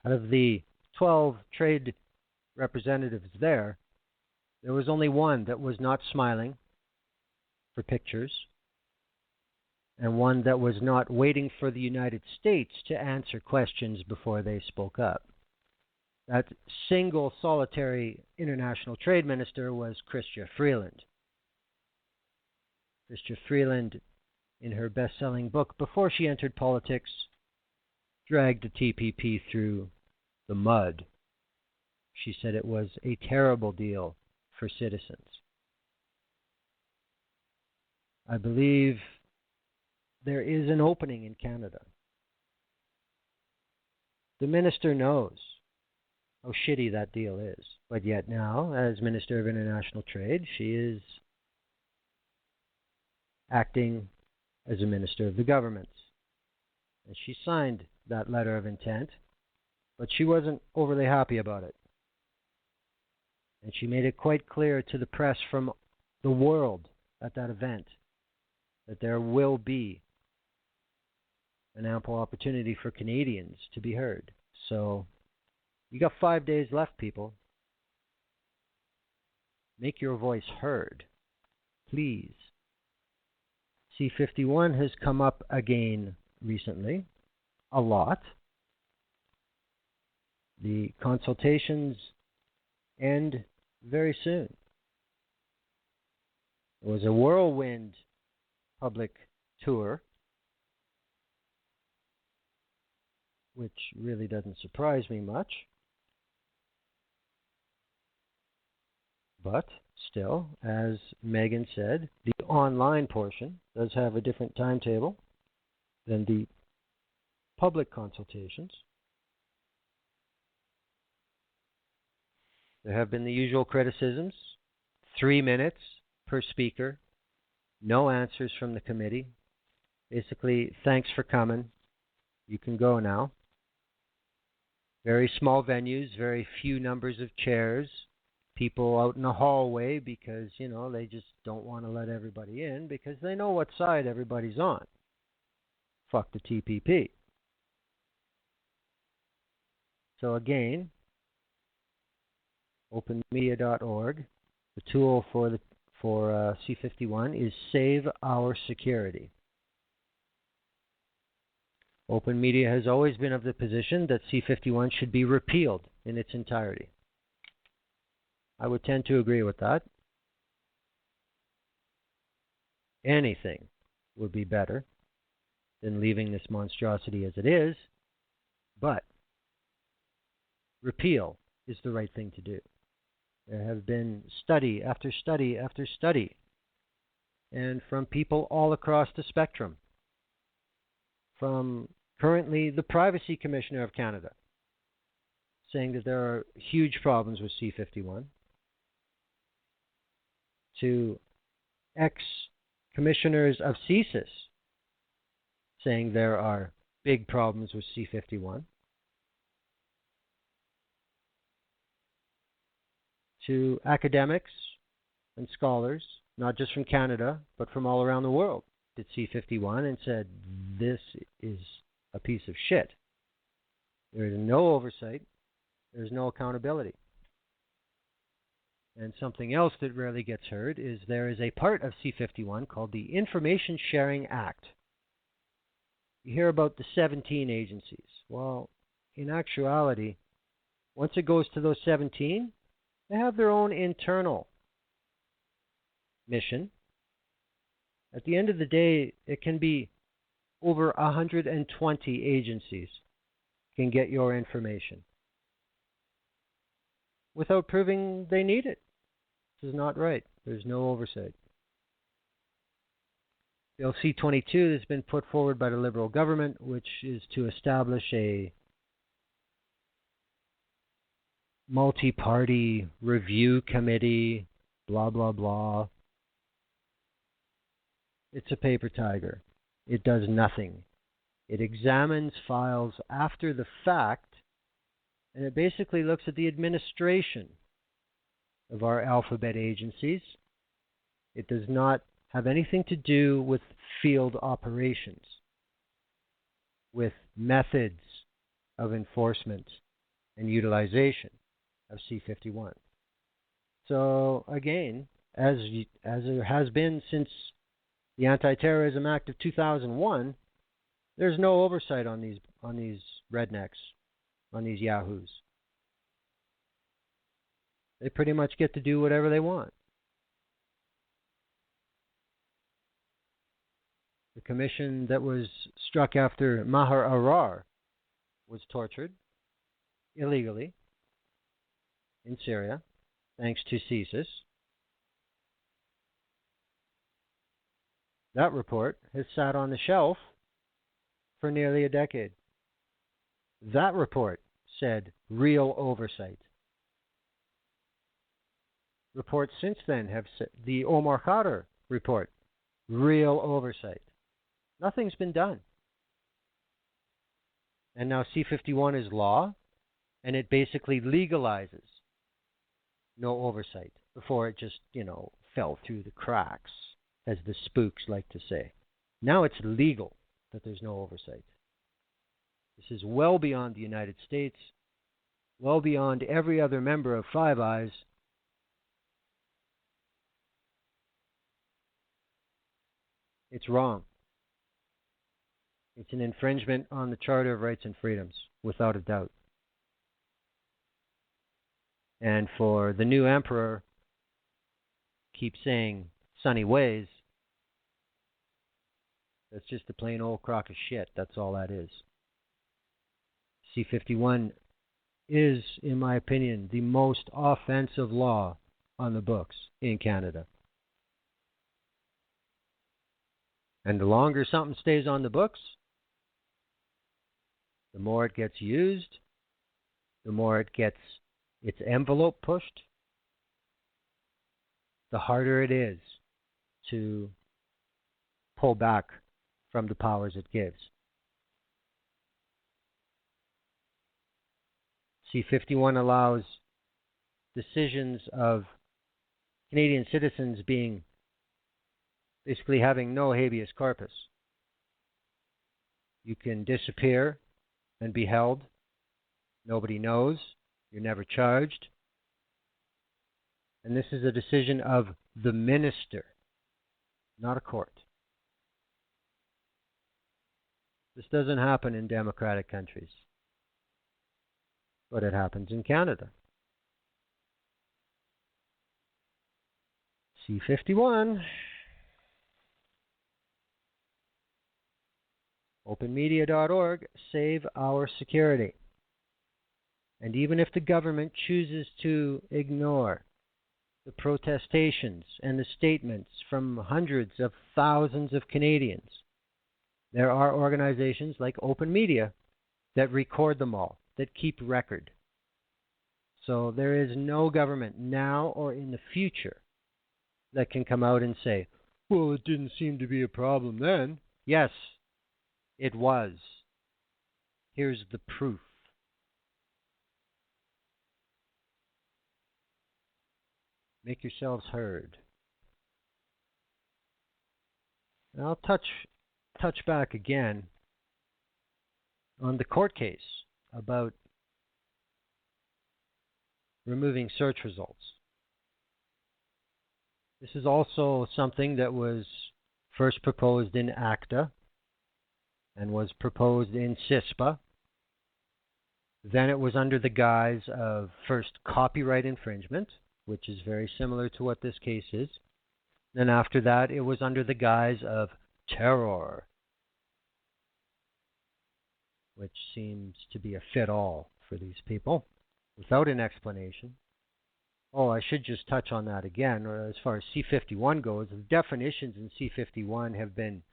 Out of the 12 trade representatives there was only one that was not smiling for pictures, and one that was not waiting for the United States to answer questions before they spoke up. That single solitary international trade minister was Chrystia Freeland. Chrystia Freeland, in her best-selling book, before she entered politics, dragged the TPP through the mud. She said it was a terrible deal for citizens. I believe there is an opening in Canada. The minister knows how shitty that deal is, but yet now, as Minister of International Trade, she is acting as a minister of the government. And she signed that letter of intent, but she wasn't overly happy about it. And she made it quite clear to the press from the world at that event that there will be an ample opportunity for Canadians to be heard. So, you got 5 days left, people. Make your voice heard, please. C-51 has come up again recently, a lot. The consultations end very soon. It was a whirlwind public tour, which really doesn't surprise me much. But still, as Meghan said, the online portion does have a different timetable than the public consultations. There have been the usual criticisms, 3 minutes per speaker, no answers from the committee. Basically, thanks for coming. You can go now. Very small venues, very few numbers of chairs, people out in the hallway because, they just don't want to let everybody in because they know what side everybody's on. Fuck the TPP. So again, OpenMedia.org, the tool for C-51 is Save Our Security. OpenMedia has always been of the position that C-51 should be repealed in its entirety. I would tend to agree with that. Anything would be better than leaving this monstrosity as it is, but repeal is the right thing to do. There have been study after study after study, and from people all across the spectrum, from currently the Privacy Commissioner of Canada, saying that there are huge problems with C51, to ex-commissioners of CSIS saying there are big problems with C51, to academics and scholars, not just from Canada, but from all around the world, did C51 and said, this is a piece of shit. There is no oversight. There's no accountability. And something else that rarely gets heard is there is a part of C51 called the Information Sharing Act. You hear about the 17 agencies. Well, in actuality, once it goes to those 17, they have their own internal mission. At the end of the day, it can be over 120 agencies can get your information without proving they need it. This is not right. There's no oversight. Bill C-22 has been put forward by the Liberal government, which is to establish a multi-party review committee, blah, blah, blah. It's a paper tiger. It does nothing. It examines files after the fact, and it basically looks at the administration of our alphabet agencies. It does not have anything to do with field operations, with methods of enforcement and utilization of C-51. So again, as there has been since the Anti-Terrorism Act of 2001, there's no oversight on these rednecks, on these yahoos. They pretty much get to do whatever they want. The commission that was struck after Maher Arar was tortured illegally in Syria, thanks to CSIS. That report has sat on the shelf for nearly a decade. That report said real oversight. Reports since then have said, the Omar Khadr report, real oversight. Nothing's been done. And now C-51 is law, and it basically legalizes no oversight before it just, fell through the cracks, as the spooks like to say. Now it's legal that there's no oversight. This is well beyond the United States, well beyond every other member of Five Eyes. It's wrong. It's an infringement on the Charter of Rights and Freedoms, without a doubt. And for the new emperor, keep saying sunny ways, that's just a plain old crock of shit. That's all that is. C-51 is, in my opinion, the most offensive law on the books in Canada. And the longer something stays on the books, the more it gets used, the more it gets its envelope pushed, the harder it is to pull back from the powers it gives. C-51 allows decisions of Canadian citizens being basically having no habeas corpus. You can disappear and be held. Nobody knows. You're never charged. And this is a decision of the minister, not a court. This doesn't happen in democratic countries, but it happens in Canada. C-51. OpenMedia.org, save our security. And even if the government chooses to ignore the protestations and the statements from hundreds of thousands of Canadians, There are organizations like OpenMedia that record them all, that keep record. So there is no government now or in the future that can come out and say, well, it didn't seem to be a problem then. Yes, it was. Here's the proof. Make yourselves heard. And I'll touch back again on the court case about removing search results. This is also something that was first proposed in ACTA and was proposed in CISPA. Then it was under the guise of first copyright infringement, which is very similar to what this case is. Then after that, it was under the guise of terror, which seems to be a fit-all for these people, without an explanation. Oh, I should just touch on that again. As far as C-51 goes, the definitions in C-51 have been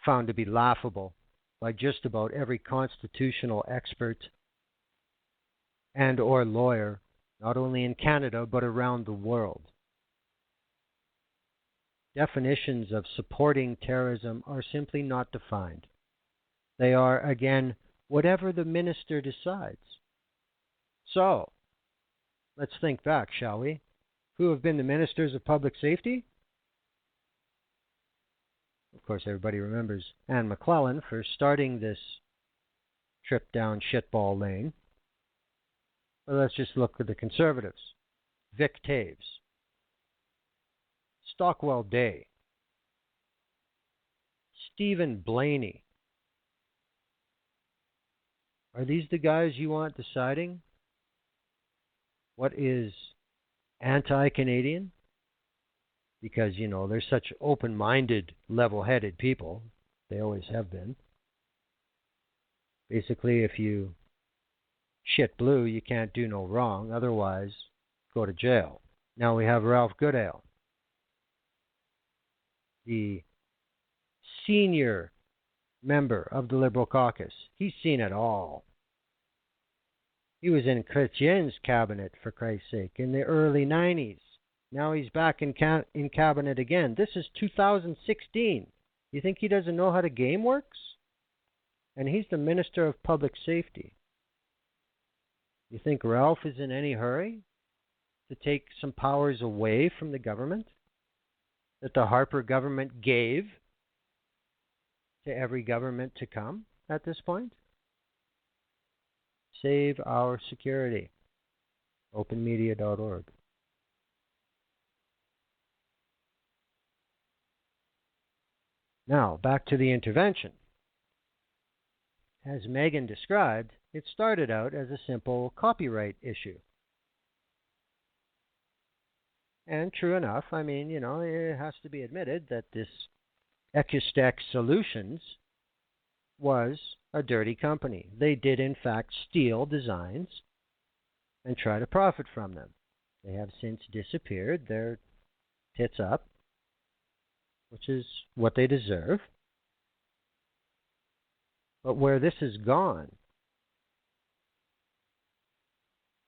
found to be laughable by just about every constitutional expert and or lawyer, not only in Canada, but around the world. Definitions of supporting terrorism are simply not defined. They are, again, whatever the minister decides. So, let's think back, shall we? Who have been the ministers of public safety? Of course, everybody remembers Anne McClellan for starting this trip down shitball lane. But let's just look at the Conservatives. Vic Taves, Stockwell Day, Stephen Blaney. Are these the guys you want deciding what is anti-Canadian? Because, you know, they're such open-minded, level-headed people. They always have been. Basically, if you shit blue, you can't do no wrong. Otherwise, go to jail. Now we have Ralph Goodale, the senior member of the Liberal caucus. He's seen it all. He was in Chrétien's cabinet, for Christ's sake, in the early 90s. Now he's back in cabinet again. This is 2016. You think he doesn't know how the game works? And he's the Minister of Public Safety. You think Ralph is in any hurry to take some powers away from the government that the Harper government gave to every government to come at this point? Save our security. OpenMedia.org. Now, back to the intervention. As Meghan described, it started out as a simple copyright issue. And true enough, I mean, you know, it has to be admitted that this Ecustech Solutions was a dirty company. They did, in fact, steal designs and try to profit from them. They have since disappeared. They're tits up, which is what they deserve. But where this has gone,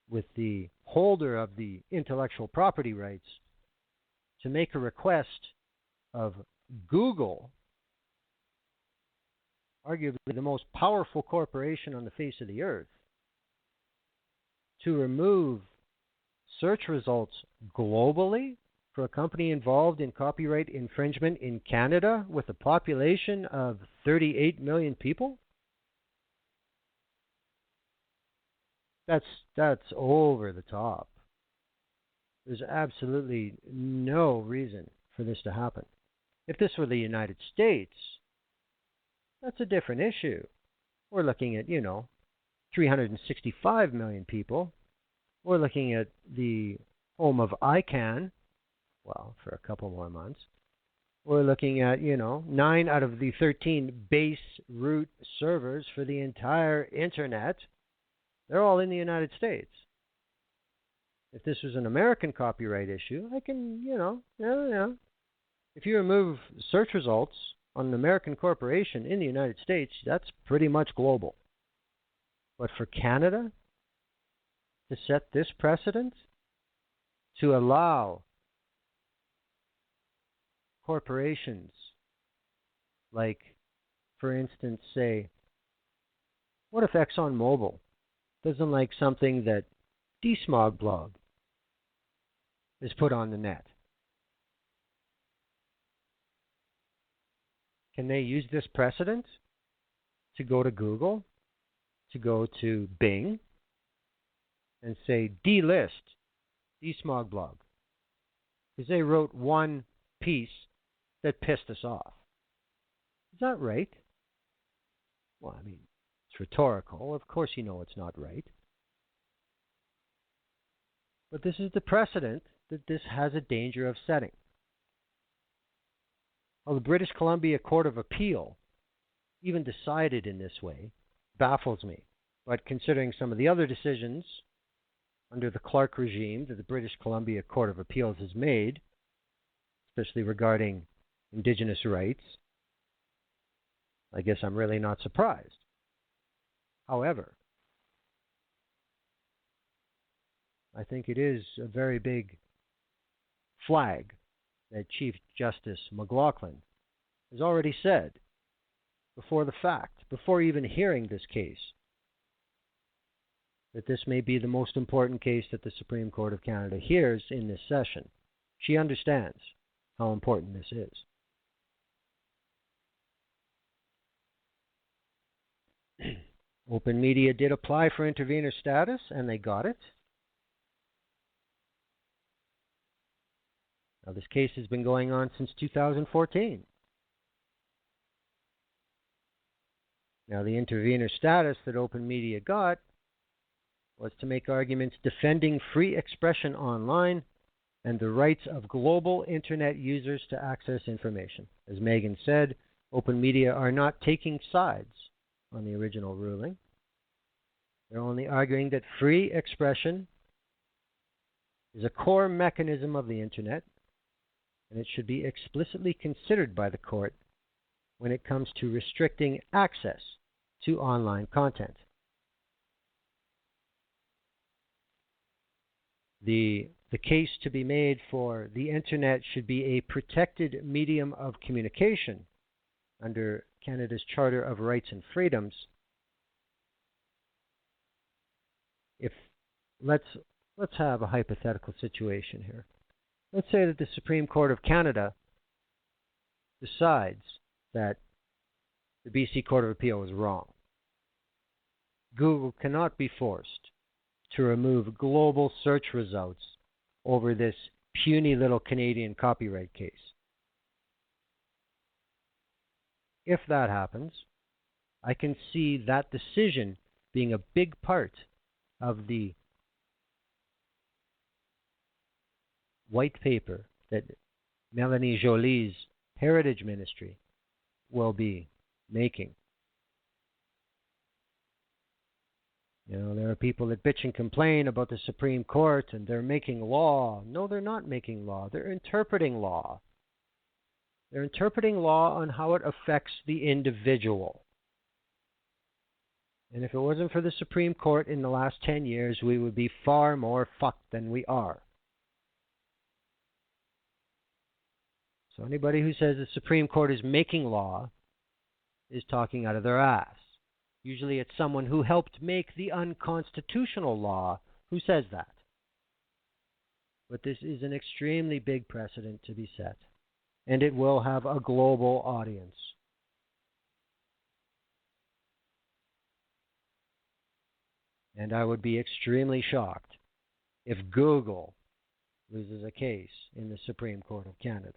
with the holder of the intellectual property rights to make a request of Google, arguably the most powerful corporation on the face of the earth, to remove search results globally for a company involved in copyright infringement in Canada with a population of 38 million people? That's over the top. There's absolutely no reason for this to happen. If this were the United States, that's a different issue. We're looking at, 365 million people. We're looking at the home of ICANN, well, for a couple more months. We're looking at, 9 out of the 13 base root servers for the entire internet. They're all in the United States. If this was an American copyright issue, I can, If you remove search results on an American corporation in the United States, that's pretty much global. But for Canada to set this precedent, to allow corporations like, for instance, say, what if ExxonMobil doesn't like something that Desmog Blog is put on the net? Can they use this precedent to go to Google, to go to Bing, and say, delist Desmog Blog? Because they wrote one piece that pissed us off. Is that right? Well, I mean, it's rhetorical. Of course you know it's not right. But this is the precedent that this has a danger of setting. Well, the British Columbia Court of Appeal even decided in this way baffles me. But considering some of the other decisions under the Clark regime that the British Columbia Court of Appeals has made, especially regarding Indigenous rights, I guess I'm really not surprised. However, I think it is a very big flag that Chief Justice McLaughlin has already said before the fact, before even hearing this case, that this may be the most important case that the Supreme Court of Canada hears in this session. She understands how important this is. OpenMedia did apply for intervener status, and they got it. Now, this case has been going on since 2014. Now, the intervener status that OpenMedia got was to make arguments defending free expression online and the rights of global internet users to access information. As Meghan said, OpenMedia are not taking sides on the original ruling. They're only arguing that free expression is a core mechanism of the internet, and it should be explicitly considered by the court when it comes to restricting access to online content. The case to be made for the internet should be a protected medium of communication under Canada's Charter of Rights and Freedoms. If let's have a hypothetical situation here. Let's say that the Supreme Court of Canada decides that the BC Court of Appeal was wrong. Google cannot be forced to remove global search results over this puny little Canadian copyright case. If that happens, I can see that decision being a big part of the white paper that Melanie Joly's Heritage Ministry will be making. You know, there are people that bitch and complain about the Supreme Court and they're making law. No, they're not making law. They're interpreting law. They're interpreting law on how it affects the individual. And if it wasn't for the Supreme Court in the last 10 years, we would be far more fucked than we are. So anybody who says the Supreme Court is making law is talking out of their ass. Usually it's someone who helped make the unconstitutional law who says that. But this is an extremely big precedent to be set, and it will have a global audience. And I would be extremely shocked if Google loses a case in the Supreme Court of Canada.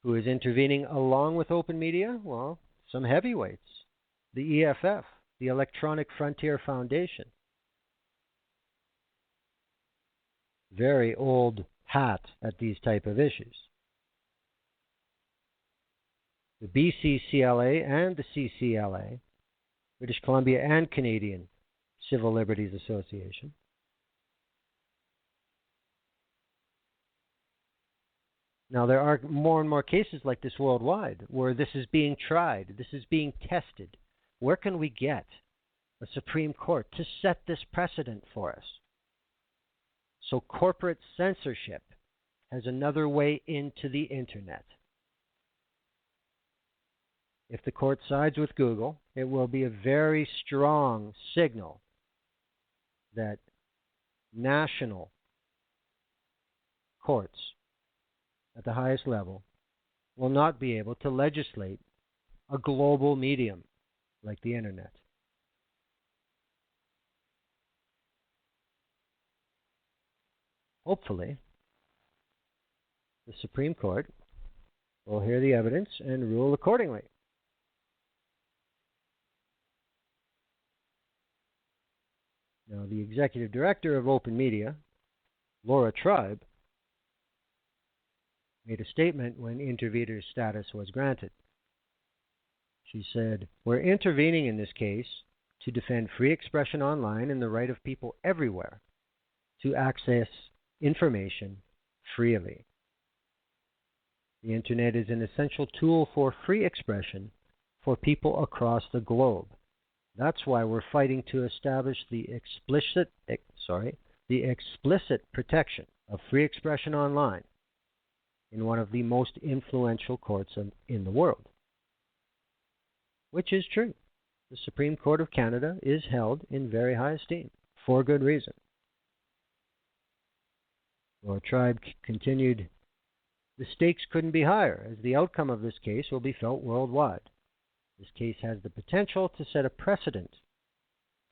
Who is intervening along with OpenMedia? Well, some heavyweights. The EFF, the Electronic Frontier Foundation. Very old hat at these type of issues. The BCCLA and the CCLA, British Columbia and Canadian Civil Liberties Association. Now, there are more and more cases like this worldwide where this is being tried, this is being tested. Where can we get a Supreme Court to set this precedent for us? So corporate censorship has another way into the internet. If the court sides with Google, it will be a very strong signal that national courts at the highest level will not be able to legislate a global medium like the internet. Hopefully, the Supreme Court will hear the evidence and rule accordingly. Now, the executive director of OpenMedia, Laura Tribe, made a statement when intervener status was granted. She said, "We're intervening in this case to defend free expression online and the right of people everywhere to access information freely. The internet is an essential tool for free expression for people across the globe. That's why we're fighting to establish the explicit protection of free expression online in one of the most influential courts in the world." Which is true. The Supreme Court of Canada is held in very high esteem, for good reason. Our tribe continued, "The stakes couldn't be higher, as the outcome of this case will be felt worldwide. This case has the potential to set a precedent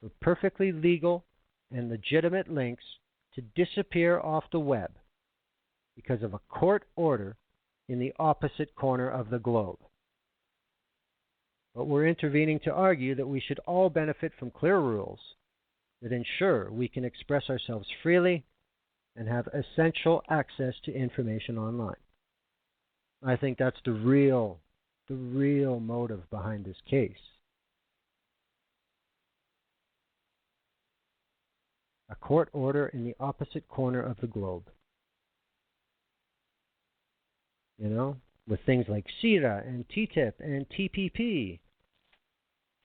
for perfectly legal and legitimate links to disappear off the web because of a court order in the opposite corner of the globe. But we're intervening to argue that we should all benefit from clear rules that ensure we can express ourselves freely and have essential access to information online." I think that's the real motive behind this case. A court order in the opposite corner of the globe. You know, with things like CETA and TTIP and TPP.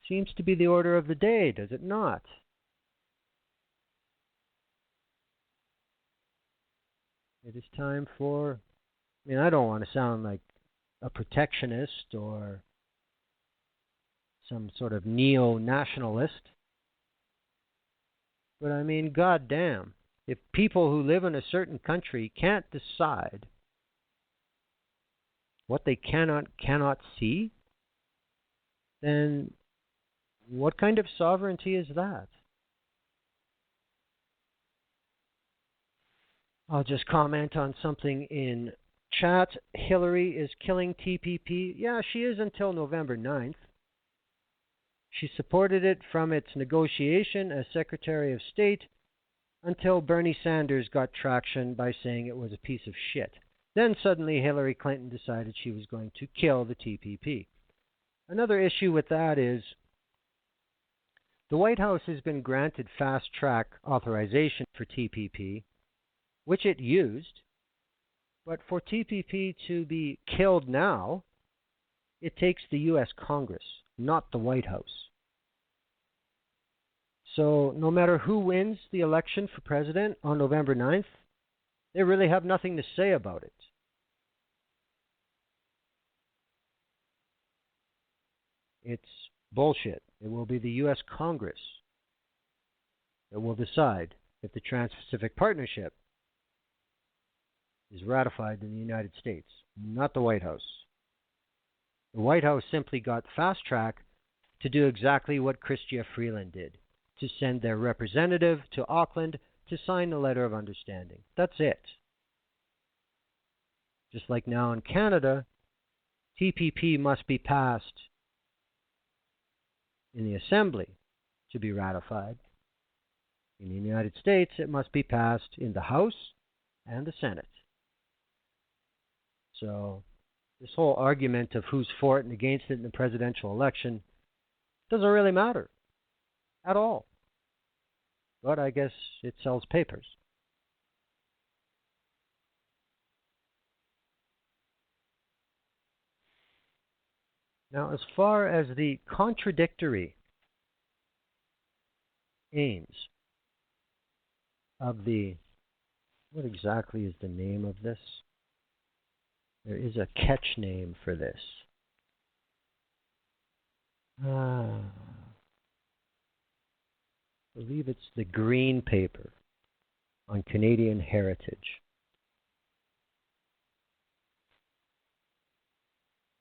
Seems to be the order of the day, does it not? It is time for, I don't want to sound like a protectionist or some sort of neo-nationalist, but goddamn, if people who live in a certain country can't decide what they cannot see, then what kind of sovereignty is that? I'll just comment on something in chat. Hillary is killing TPP. Yeah, she is until November 9th. She supported it from its negotiation as Secretary of State until Bernie Sanders got traction by saying it was a piece of shit. Then suddenly Hillary Clinton decided she was going to kill the TPP. Another issue with that is the White House has been granted fast-track authorization for TPP, which it used, but for TPP to be killed now, it takes the U.S. Congress, not the White House. So no matter who wins the election for president on November 9th, they really have nothing to say about it. It's bullshit. It will be the U.S. Congress that will decide if the Trans-Pacific Partnership is ratified in the United States, not the White House. The White House simply got fast track to do exactly what Chrystia Freeland did, to send their representative to Auckland to sign the letter of understanding. That's it. Just like now in Canada, TPP must be passed in the Assembly to be ratified. In the United States, it must be passed in the House and the Senate. So this whole argument of who's for it and against it in the presidential election doesn't really matter at all. But I guess it sells papers. Now, as far as the contradictory aims of the, what exactly is the name of this? There is a catch name for this. I believe it's the Green Paper on Canadian Heritage.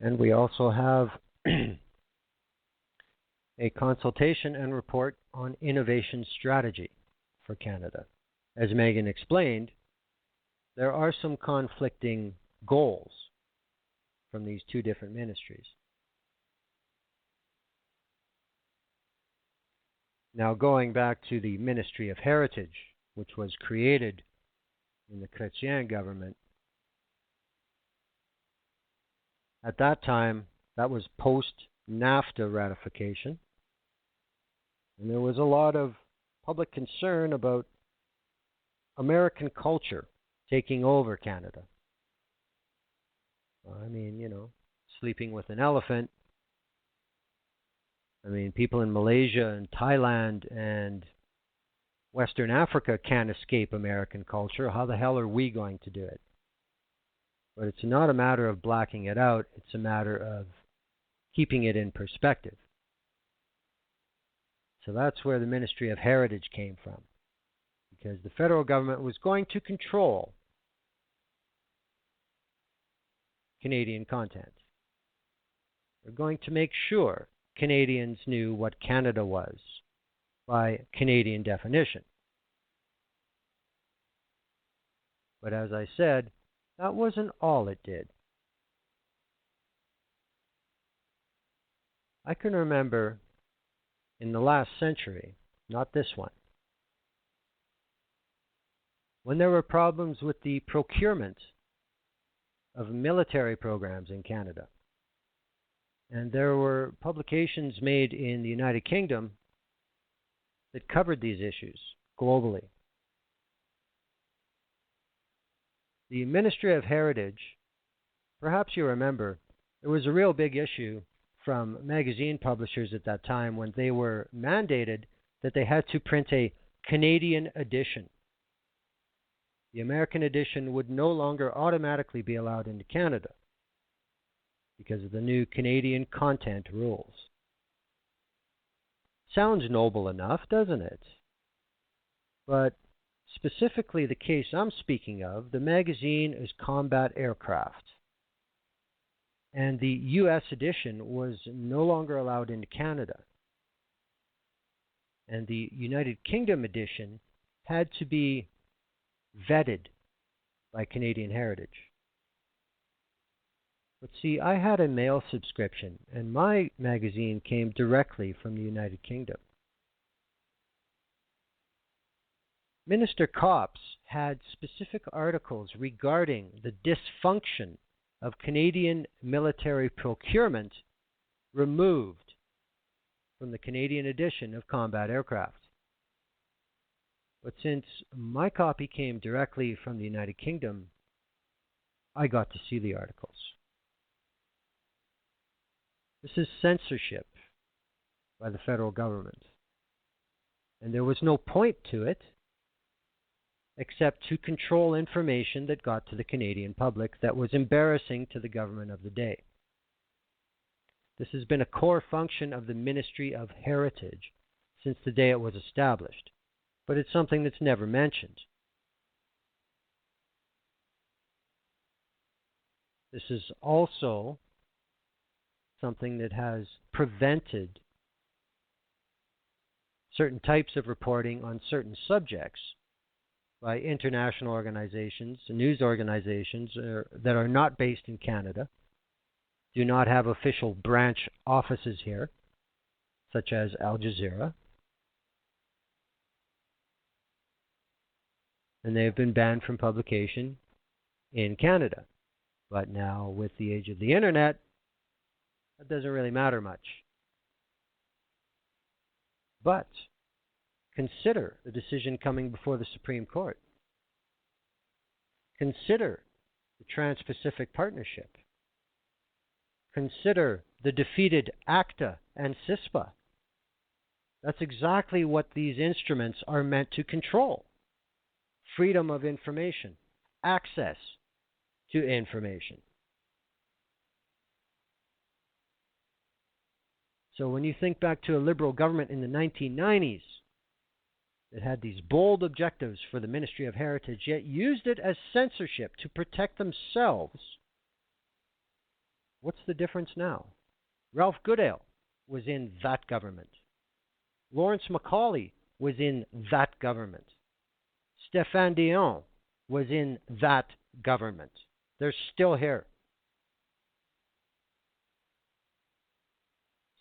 And we also have a consultation and report on innovation strategy for Canada. As Meghan explained, there are some conflicting goals from these two different ministries. Now, going back to the Ministry of Heritage, which was created in the Chrétien government, at that time, that was post-NAFTA ratification, and there was a lot of public concern about American culture taking over Canada. I mean, sleeping with an elephant. I mean, people in Malaysia and Thailand and Western Africa can't escape American culture. How the hell are we going to do it? But it's not a matter of blacking it out. It's a matter of keeping it in perspective. So that's where the Ministry of Heritage came from. Because the federal government was going to control Canadian content. They're going to make sure Canadians knew what Canada was by Canadian definition. But as I said, that wasn't all it did. I can remember in the last century, not this one, when there were problems with the procurement of military programs in Canada. And there were publications made in the United Kingdom that covered these issues globally. The Ministry of Heritage, perhaps you remember, there was a real big issue from magazine publishers at that time when they were mandated that they had to print a Canadian edition. The American edition would no longer automatically be allowed into Canada because of the new Canadian content rules. Sounds noble enough, doesn't it? But specifically the case I'm speaking of, the magazine is combat aircraft. And the U.S. edition was no longer allowed into Canada. And the United Kingdom edition had to be vetted by Canadian Heritage. But see, I had a mail subscription, and my magazine came directly from the United Kingdom. Minister Copps had specific articles regarding the dysfunction of Canadian military procurement removed from the Canadian edition of Combat Aircraft. But since my copy came directly from the United Kingdom, I got to see the articles. This is censorship by the federal government. And there was no point to it except to control information that got to the Canadian public that was embarrassing to the government of the day. This has been a core function of the Ministry of Heritage since the day it was established, but it's something that's never mentioned. This is also something that has prevented certain types of reporting on certain subjects by international organizations, news organizations that are not based in Canada, do not have official branch offices here, such as Al Jazeera, and they have been banned from publication in Canada. But now, with the age of the internet, that doesn't really matter much. But consider the decision coming before the Supreme Court. Consider the Trans-Pacific Partnership. Consider the defeated ACTA and CISPA. That's exactly what these instruments are meant to control. Freedom of information, access to information. So when you think back to a Liberal government in the 1990s that had these bold objectives for the Ministry of Heritage, yet used it as censorship to protect themselves, what's the difference now? Ralph Goodale was in that government. Lawrence Macaulay was in that government. Stéphane Dion was in that government. They're still here.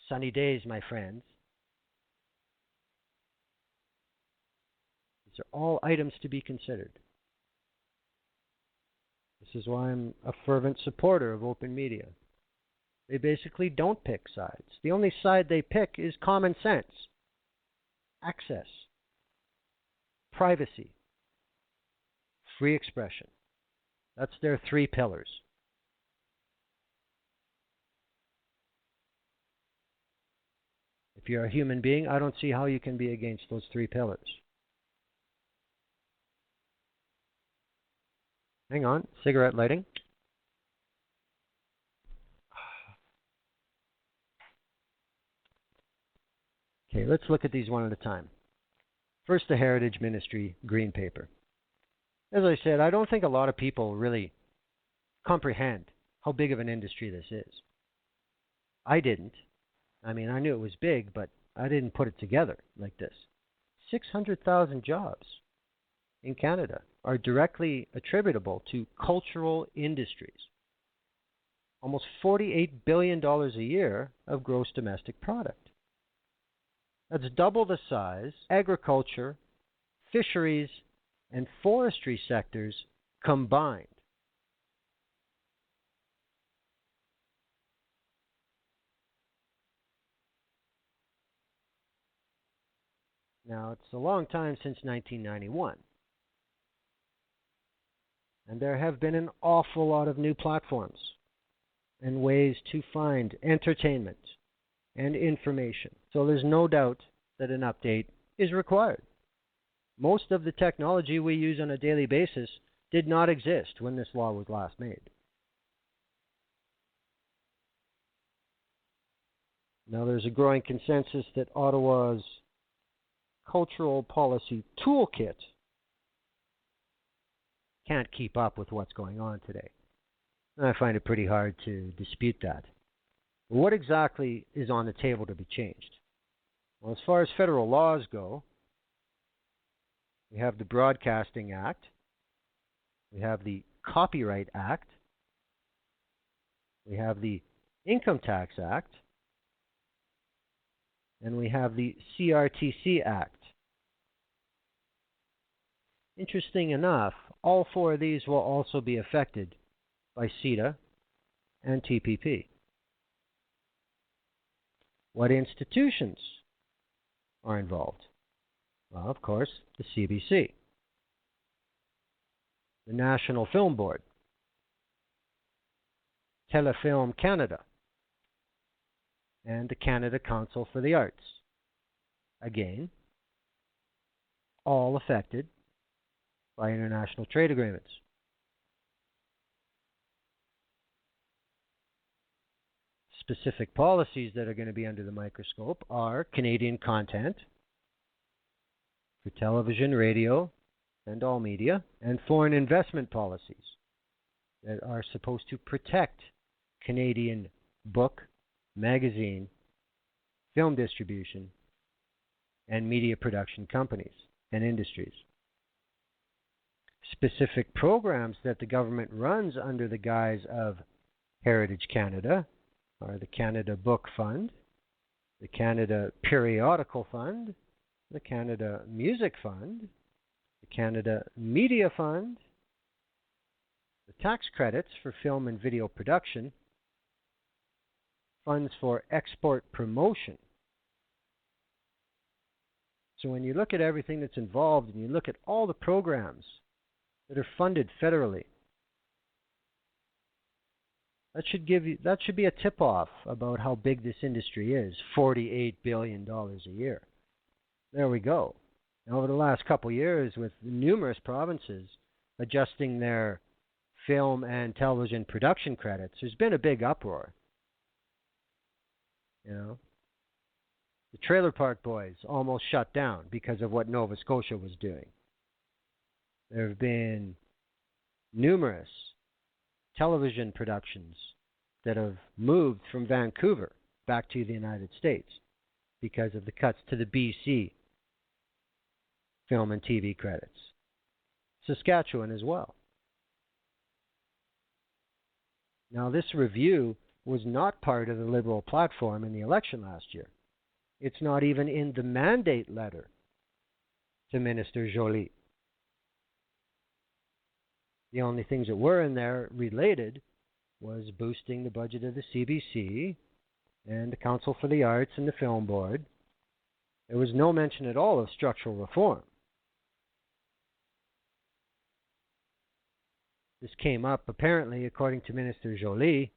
Sunny days, my friends. These are all items to be considered. This is why I'm a fervent supporter of open media. They basically don't pick sides. The only side they pick is common sense, access, privacy, free expression. That's their three pillars. If you're a human being, I don't see how you can be against those three pillars. Hang on, cigarette lighting. Okay, let's look at these one at a time. First, the Heritage Ministry Green Paper. As I said, I don't think a lot of people really comprehend how big of an industry this is. I didn't. I mean, I knew it was big, but I didn't put it together like this. 600,000 jobs in Canada are directly attributable to cultural industries. Almost $48 billion a year of gross domestic product. That's double the size agriculture, fisheries, and forestry sectors combined. Now, it's a long time since 1991. And there have been an awful lot of new platforms and ways to find entertainment and information. So there's no doubt that an update is required. Most of the technology we use on a daily basis did not exist when this law was last made. Now there's a growing consensus that Ottawa's cultural policy toolkit can't keep up with what's going on today. And I find it pretty hard to dispute that. What exactly is on the table to be changed? Well, as far as federal laws go, we have the Broadcasting Act, we have the Copyright Act, we have the Income Tax Act, and we have the CRTC Act. Interesting enough, all four of these will also be affected by CETA and TPP. What institutions are involved? Well, of course, the CBC, the National Film Board, Telefilm Canada, and the Canada Council for the Arts. Again, all affected by international trade agreements. Specific policies that are going to be under the microscope are Canadian content for television, radio, and all media, and foreign investment policies that are supposed to protect Canadian book, magazine, film distribution, and media production companies and industries. Specific programs that the government runs under the guise of Heritage Canada are the Canada Book Fund, the Canada Periodical Fund, the Canada Music Fund, the Canada Media Fund, the tax credits for film and video production, funds for export promotion. So when you look at everything that's involved and you look at all the programs that are funded federally, That should be a tip-off about how big this industry is. $48 billion a year. There we go. And over the last couple of years, with numerous provinces adjusting their film and television production credits, there's been a big uproar. You know, the Trailer Park Boys almost shut down because of what Nova Scotia was doing. There have been numerous television productions that have moved from Vancouver back to the United States because of the cuts to the BC film and TV credits. Saskatchewan as well. Now, this review was not part of the Liberal platform in the election last year. It's not even in the mandate letter to Minister Joly. The only things that were in there related was boosting the budget of the CBC and the Council for the Arts and the Film Board. There was no mention at all of structural reform. This came up, apparently, according to Minister Joly.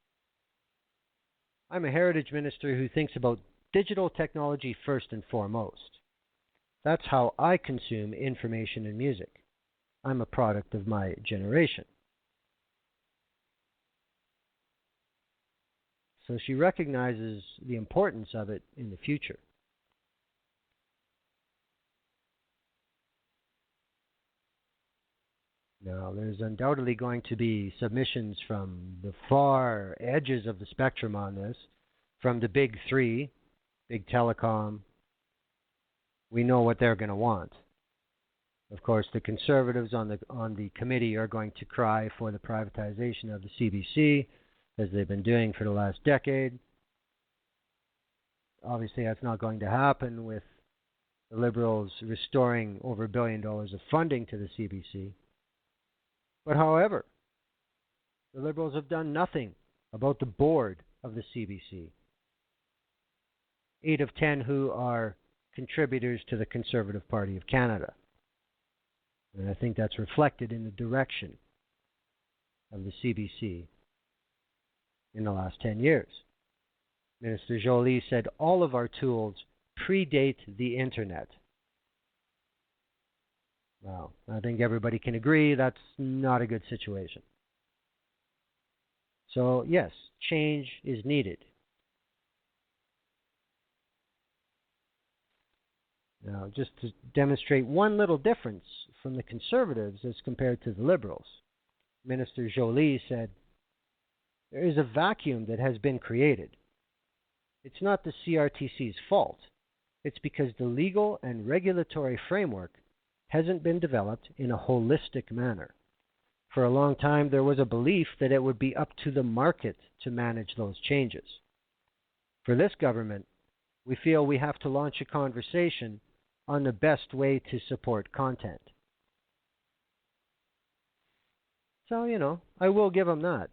I'm a heritage minister who thinks about digital technology first and foremost. That's how I consume information and music. I'm a product of my generation. So she recognizes the importance of it in the future. Now, there's undoubtedly going to be submissions from the far edges of the spectrum on this, from the big three, big telecom. We know what they're going to want. Of course, the Conservatives on the committee are going to cry for the privatization of the CBC, as they've been doing for the last decade. Obviously, that's not going to happen with the Liberals restoring over $1 billion of funding to the CBC. But however, the Liberals have done nothing about the board of the CBC. 8 of 10 who are contributors to the Conservative Party of Canada. And I think that's reflected in the direction of the CBC in the last 10 years. Minister Joly said all of our tools predate the Internet. Well, I think everybody can agree that's not a good situation. So, yes, change is needed. Now, just to demonstrate one little difference from the Conservatives as compared to the Liberals, Minister Joly said, there is a vacuum that has been created. It's not the CRTC's fault. It's because the legal and regulatory framework hasn't been developed in a holistic manner. For a long time, there was a belief that it would be up to the market to manage those changes. For this government, we feel we have to launch a conversation on the best way to support content. So, I will give them that.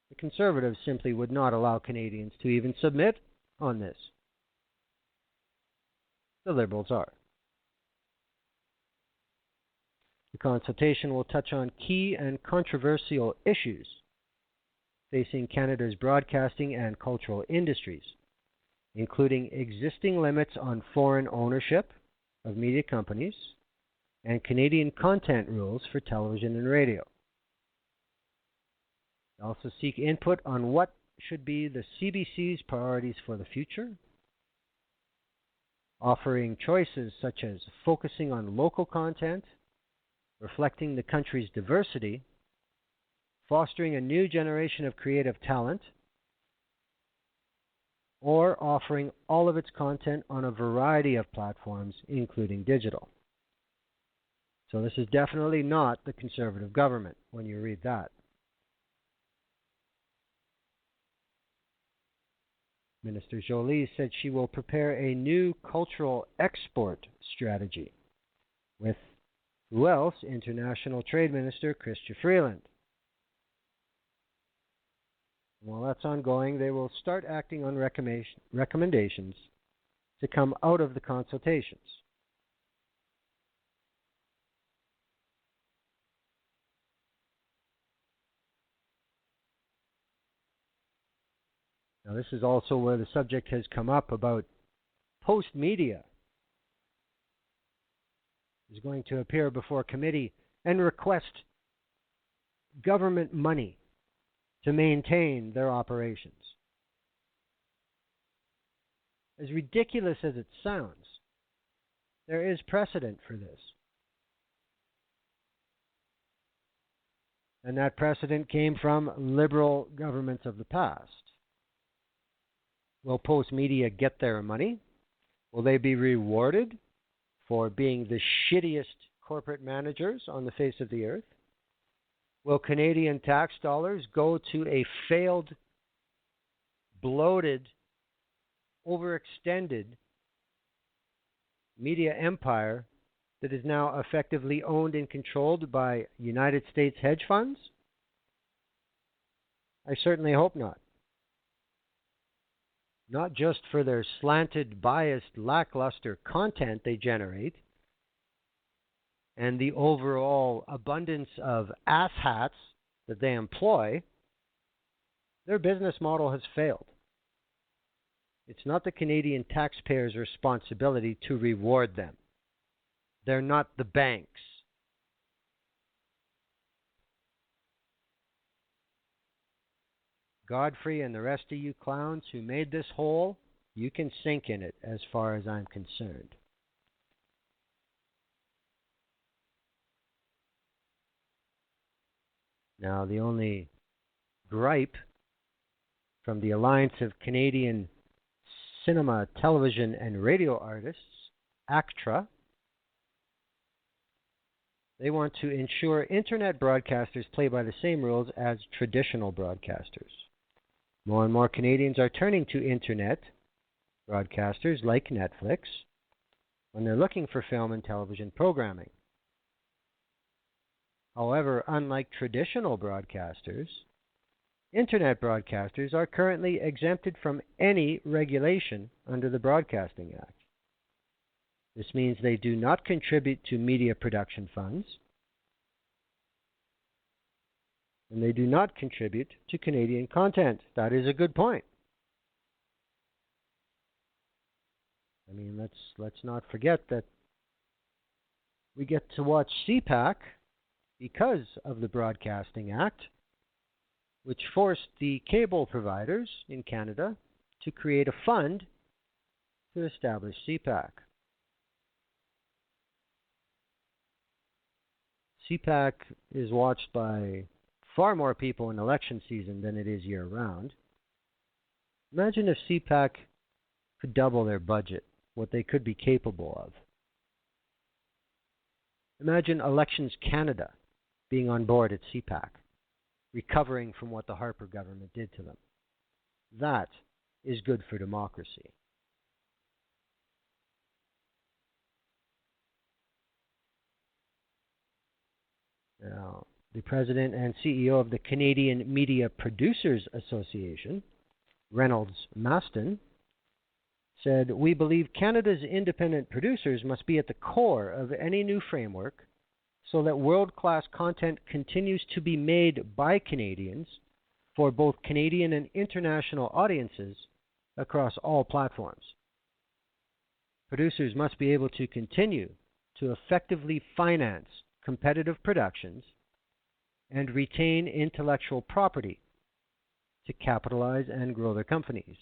The Conservatives simply would not allow Canadians to even submit on this. The Liberals are. The consultation will touch on key and controversial issues facing Canada's broadcasting and cultural industries, including existing limits on foreign ownership of media companies and Canadian content rules for television and radio. They also seek input on what should be the CBC's priorities for the future, offering choices such as focusing on local content, reflecting the country's diversity, fostering a new generation of creative talent, or offering all of its content on a variety of platforms, including digital. So this is definitely not the Conservative government when you read that. Minister Joly said she will prepare a new cultural export strategy with, who else? International Trade Minister Chrystia Freeland. While that's ongoing, they will start acting on recommendations to come out of the consultations. this is also where the subject has come up about OpenMedia is going to appear before committee and request government money to maintain their operations. As ridiculous as it sounds, there is precedent for this. And that precedent came from liberal governments of the past. Will OpenMedia get their money? Will they be rewarded for being the shittiest corporate managers on the face of the earth? Will Canadian tax dollars go to a failed, bloated, overextended media empire that is now effectively owned and controlled by United States hedge funds? I certainly hope not. Not just for their slanted, biased, lackluster content they generate and the overall abundance of asshats that they employ. Their business model has failed. It's not the Canadian taxpayers' responsibility to reward them. They're not the banks. Godfrey and the rest of you clowns who made this hole, you can sink in it as far as I'm concerned. Now, the only gripe from the Alliance of Canadian Cinema, Television and Radio Artists, ACTRA, they want to ensure internet broadcasters play by the same rules as traditional broadcasters. More and more Canadians are turning to internet broadcasters like Netflix when they're looking for film and television programming. However, unlike traditional broadcasters, internet broadcasters are currently exempted from any regulation under the Broadcasting Act. This means they do not contribute to media production funds, and they do not contribute to Canadian content. That is a good point. I mean, let's not forget that we get to watch CPAC because of the Broadcasting Act, which forced the cable providers in Canada to create a fund to establish CPAC. CPAC is watched by far more people in election season than it is year-round. Imagine if CPAC could double their budget, what they could be capable of. Imagine Elections Canada being on board at CPAC, recovering from what the Harper government did to them. That is good for democracy. Now, the president and CEO of the Canadian Media Producers Association, Reynolds Maston, said, "We believe Canada's independent producers must be at the core of any new framework so that world-class content continues to be made by Canadians for both Canadian and international audiences across all platforms. Producers must be able to continue to effectively finance competitive productions and retain intellectual property to capitalize and grow their companies.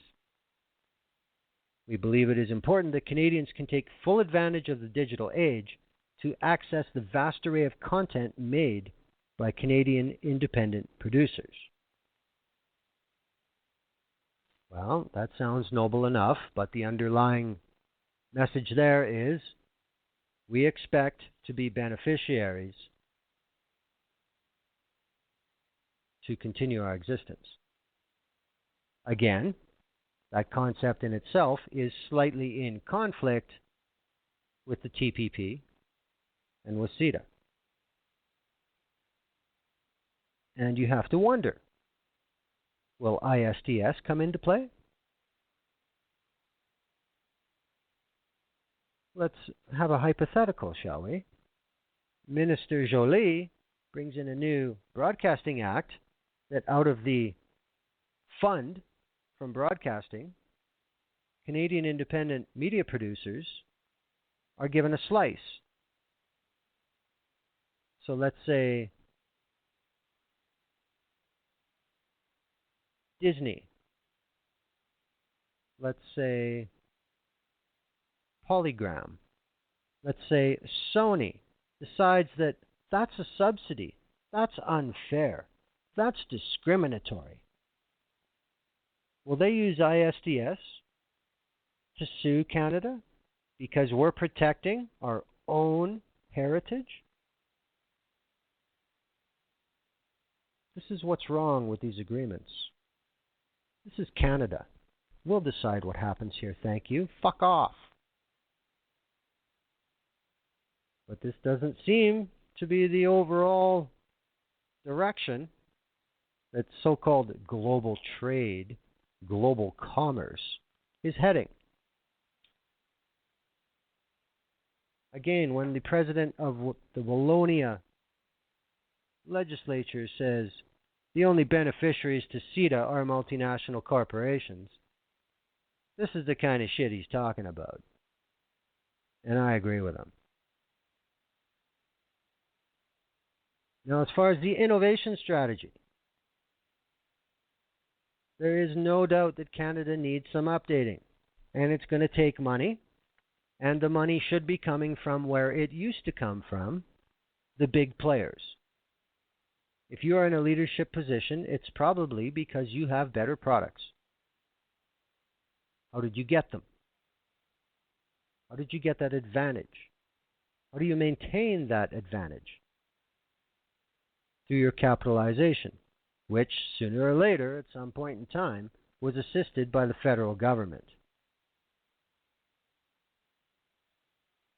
We believe it is important that Canadians can take full advantage of the digital age to access the vast array of content made by Canadian independent producers." Well, that sounds noble enough, but the underlying message there is we expect to be beneficiaries to continue our existence. Again, that concept in itself is slightly in conflict with the TPP and with CETA. And you have to wonder, will ISDS come into play? Let's have a hypothetical, shall we? Minister Joly brings in a new Broadcasting Act that out of the fund from broadcasting, Canadian independent media producers are given a slice. So let's say Disney, let's say Polygram, let's say Sony decides that that's a subsidy, that's unfair, that's discriminatory. Will they use ISDS to sue Canada because we're protecting our own heritage? This is what's wrong with these agreements. This is Canada. We'll decide what happens here, thank you. Fuck off. But this doesn't seem to be the overall direction that so-called global trade, global commerce, is heading. Again, when the president of the Wallonia legislature says the only beneficiaries to CETA are multinational corporations, this is the kind of shit he's talking about. And I agree with him. Now, as far as the innovation strategy, there is no doubt that Canada needs some updating. And it's going to take money. And the money should be coming from where it used to come from, the big players. If you are in a leadership position, it's probably because you have better products. How did you get them? How did you get that advantage? How do you maintain that advantage? Through your capitalization, which sooner or later, at some point in time, was assisted by the federal government.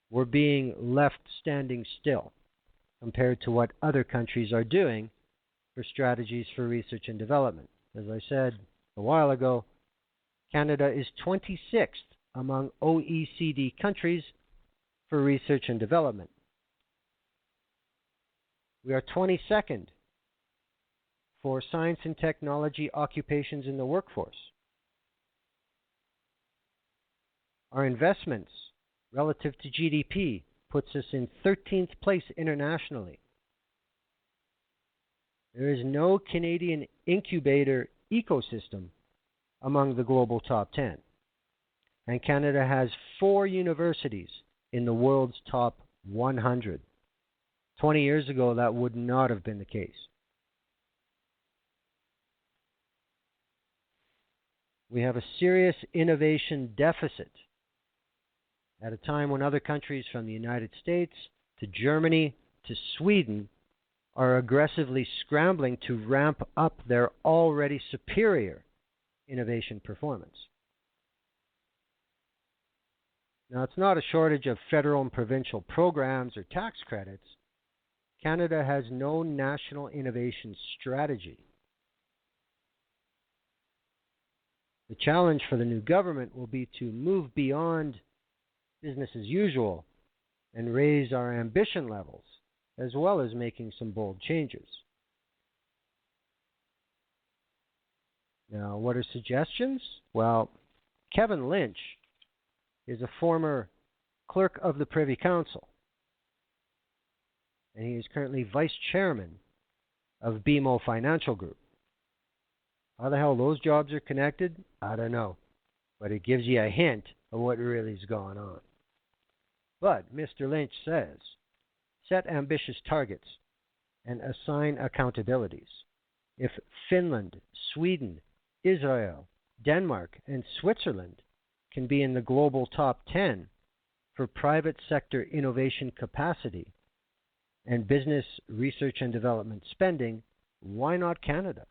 We're being left standing still compared to what other countries are doing for strategies for research and development. As I said a while ago, Canada is 26th among OECD countries for research and development. We are 22nd for science and technology occupations in the workforce. Our investments relative to GDP puts us in 13th place internationally. There is no Canadian incubator ecosystem among the global top 10. And Canada has 4 universities in the world's top 100. 20 years ago, that would not have been the case. We have a serious innovation deficit at a time when other countries from the United States to Germany to Sweden are aggressively scrambling to ramp up their already superior innovation performance. Now, it's not a shortage of federal and provincial programs or tax credits. Canada has no national innovation strategy. The challenge for the new government will be to move beyond business as usual and raise our ambition levels, as well as making some bold changes. Now, what are suggestions? Well, Kevin Lynch is a former clerk of the Privy Council, and he is currently vice chairman of BMO Financial Group. How the hell those jobs are connected, I don't know, but it gives you a hint of what really is going on. But Mr. Lynch says, set ambitious targets and assign accountabilities. If Finland, Sweden, Israel, Denmark, and Switzerland can be in the global top 10 for private sector innovation capacity and business research and development spending, why not Canada?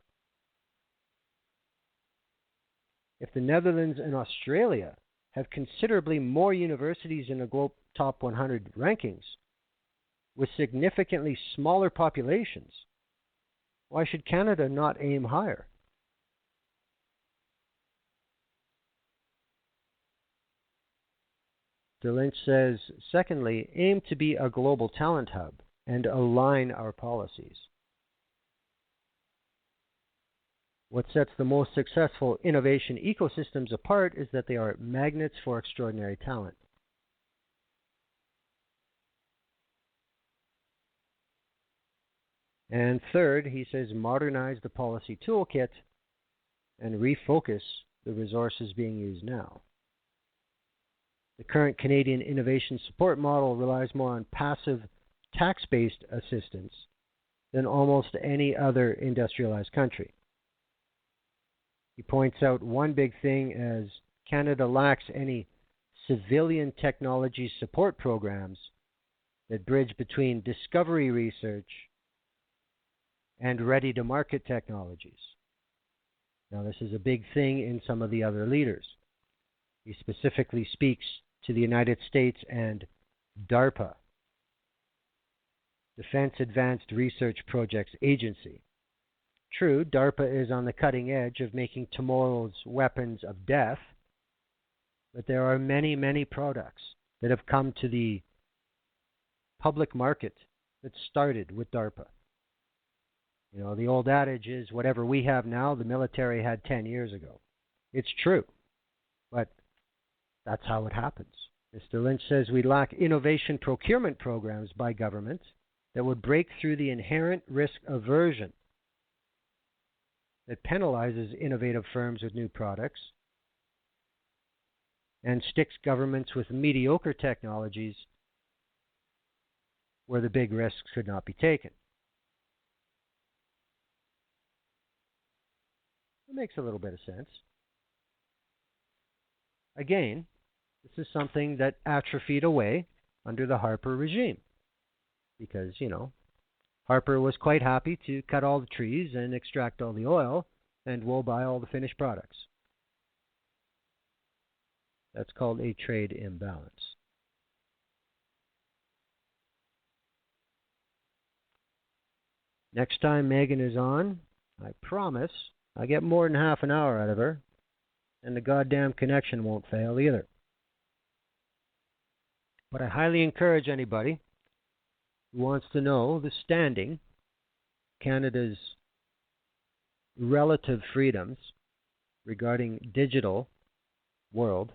If the Netherlands and Australia have considerably more universities in the global top 100 rankings with significantly smaller populations, why should Canada not aim higher? Mr. Lynch says, secondly, aim to be a global talent hub and align our policies. What sets the most successful innovation ecosystems apart is that they are magnets for extraordinary talent. And third, he says, modernize the policy toolkit and refocus the resources being used now. The current Canadian innovation support model relies more on passive tax-based assistance than almost any other industrialized country. He points out one big thing as Canada lacks any civilian technology support programs that bridge between discovery research and ready-to-market technologies. Now, this is a big thing in some of the other leaders. He specifically speaks to the United States and DARPA, Defense Advanced Research Projects Agency. True, DARPA is on the cutting edge of making tomorrow's weapons of death, but there are many, many products that have come to the public market that started with DARPA. You know, the old adage is whatever we have now, the military had 10 years ago. It's true, but that's how it happens. Mr. Lynch says we lack innovation procurement programs by government that would break through the inherent risk aversion that penalizes innovative firms with new products and sticks governments with mediocre technologies where the big risks could not be taken. It makes a little bit of sense. Again, this is something that atrophied away under the Harper regime because, you know, Harper was quite happy to cut all the trees and extract all the oil, and we'll buy all the finished products. That's called a trade imbalance. Next time Meghan is on, I promise I get more than half an hour out of her, and the goddamn connection won't fail either. But I highly encourage anybody who wants to know the standing, Canada's relative freedoms regarding digital world,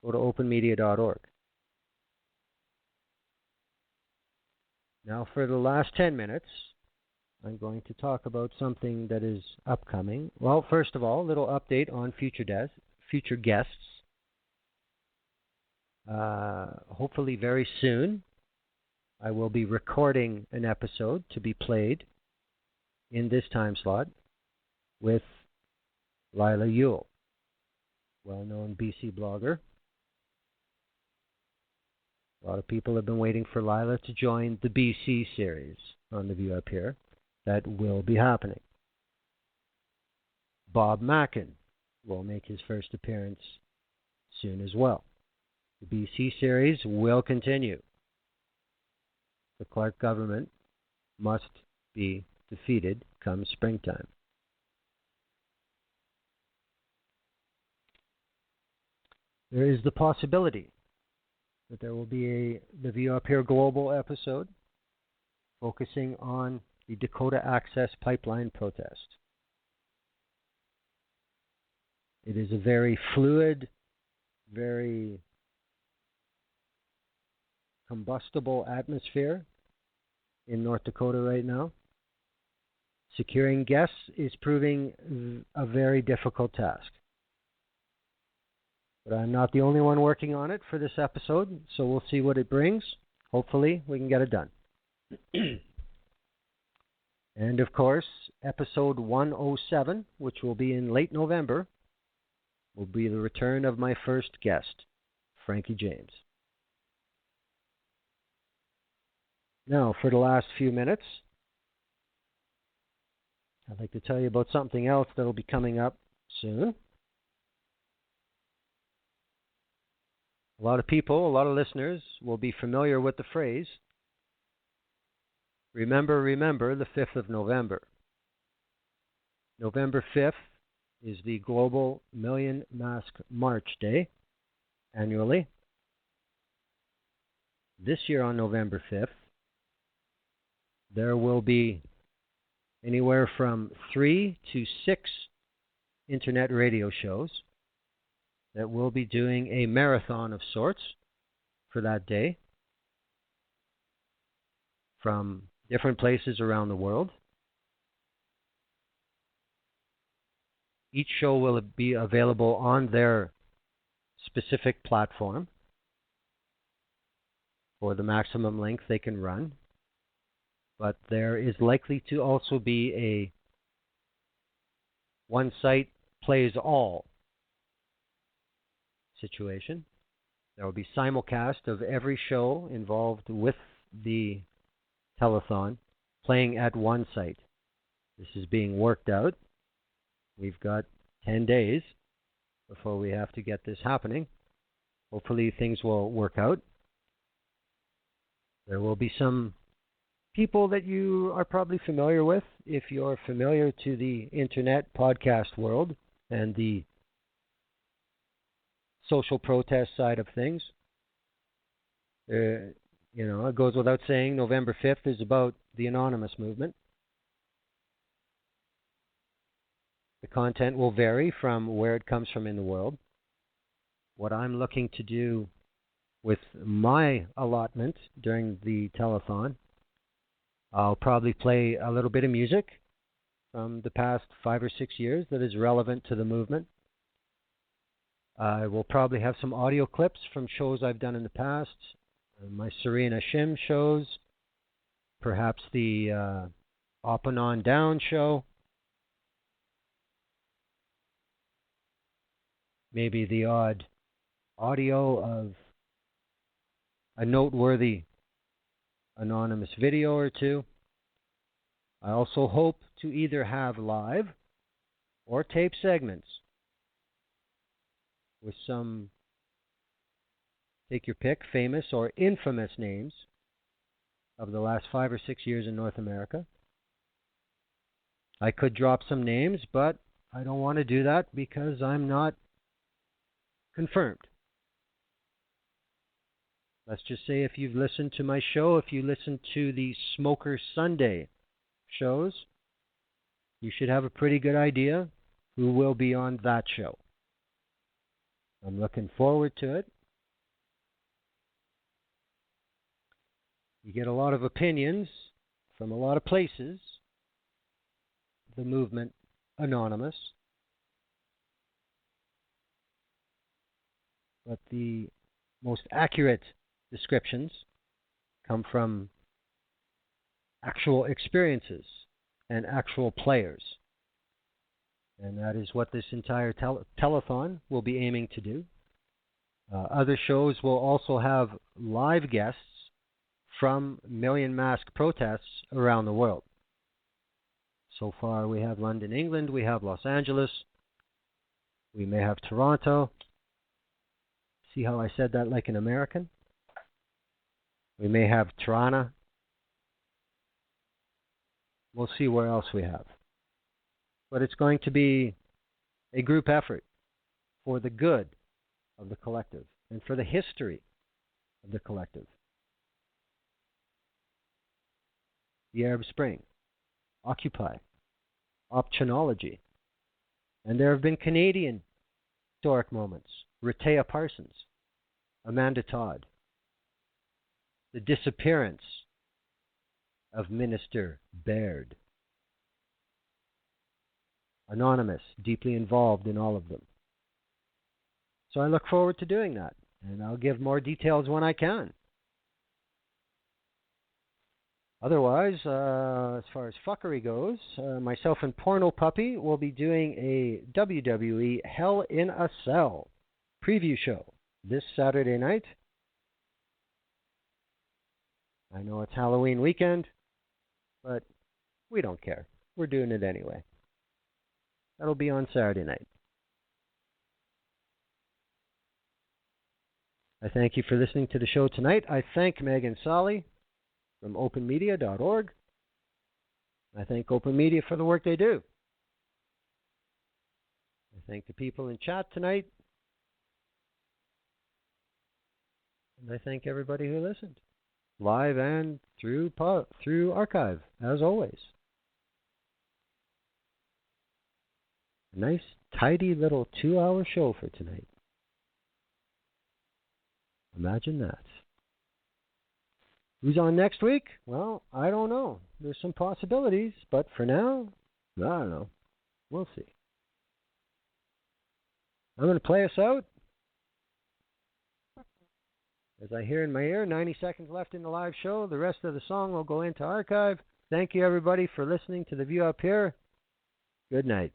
go to openmedia.org. Now for the last 10 minutes, I'm going to talk about something that is upcoming. Well, first of all, a little update on future guests. Hopefully very soon, I will be recording an episode to be played in this time slot with Lila Ewell, well-known BC blogger. A lot of people have been waiting for Lila to join the BC series on The View Up Here. That will be happening. Bob Mackin will make his first appearance soon as well. The BC series will continue. The Clark government must be defeated come springtime. There is the possibility that there will be the View Up Here Global episode focusing on the Dakota Access Pipeline protest. It is a very fluid, very combustible atmosphere in North Dakota right now. Securing guests is proving a very difficult task. But I'm not the only one working on it for this episode, so we'll see what it brings. Hopefully, we can get it done. And of course, episode 107, which will be in late November, will be the return of my first guest, Frankie James. Now, for the last few minutes, I'd like to tell you about something else that will be coming up soon. A lot of people, a lot of listeners will be familiar with the phrase, remember, the 5th of November. November 5th is the Global Million Mask March Day, annually. This year on November 5th, there will be anywhere from 3 to 6 internet radio shows that will be doing a marathon of sorts for that day from different places around the world. Each show will be available on their specific platform for the maximum length they can run. But there is likely to also be a one site plays all situation. There will be simulcast of every show involved with the telethon playing at one site. This is being worked out. We've got 10 days before we have to get this happening. Hopefully things will work out. There will be some people that you are probably familiar with if you're familiar to the internet podcast world and the social protest side of things. It goes without saying, November 5th is about the anonymous movement. The content will vary from where it comes from in the world. What I'm looking to do with my allotment during the telethon, I'll probably play a little bit of music from the past 5 or 6 years that is relevant to the movement. I will probably have some audio clips from shows I've done in the past, my Serena Shim shows, perhaps the Up and On Down show, maybe the odd audio of a noteworthy anonymous video or two. I also hope to either have live or tape segments with some, take your pick, famous or infamous names of the last 5 or 6 years in North America. I could drop some names, but I don't want to do that because I'm not confirmed. Let's just say if you've listened to my show, if you listen to the Smoker Sunday shows, you should have a pretty good idea who will be on that show. I'm looking forward to it. You get a lot of opinions from a lot of places. The movement anonymous. But the most accurate descriptions come from actual experiences and actual players. And that is what this entire telethon will be aiming to do. Other shows will also have live guests from Million Mask protests around the world. So far we have London, England, we have Los Angeles, we may have Toronto. See how I said that like an American? We may have Tirana. We'll see where else we have. But it's going to be a group effort for the good of the collective and for the history of the collective. The Arab Spring, Occupy, Optionology, and there have been Canadian historic moments. Rehtaeh Parsons, Amanda Todd, the disappearance of Minister Baird. Anonymous, deeply involved in all of them. So I look forward to doing that, and I'll give more details when I can. Otherwise, as far as fuckery goes, myself and Porno Puppy will be doing a WWE Hell in a Cell preview show this Saturday night. I know it's Halloween weekend, but we don't care. We're doing it anyway. That'll be on Saturday night. I thank you for listening to the show tonight. I thank Meghan Sali from OpenMedia.org. I thank OpenMedia for the work they do. I thank the people in chat tonight. And I thank everybody who listened, live and through archive, as always. Nice, tidy little 2-hour show for tonight. Imagine that. Who's on next week? Well, I don't know. There's some possibilities, but for now, I don't know. We'll see. I'm going to play us out. As I hear in my ear, 90 seconds left in the live show. The rest of the song will go into archive. Thank you, everybody, for listening to The View Up Here. Good night.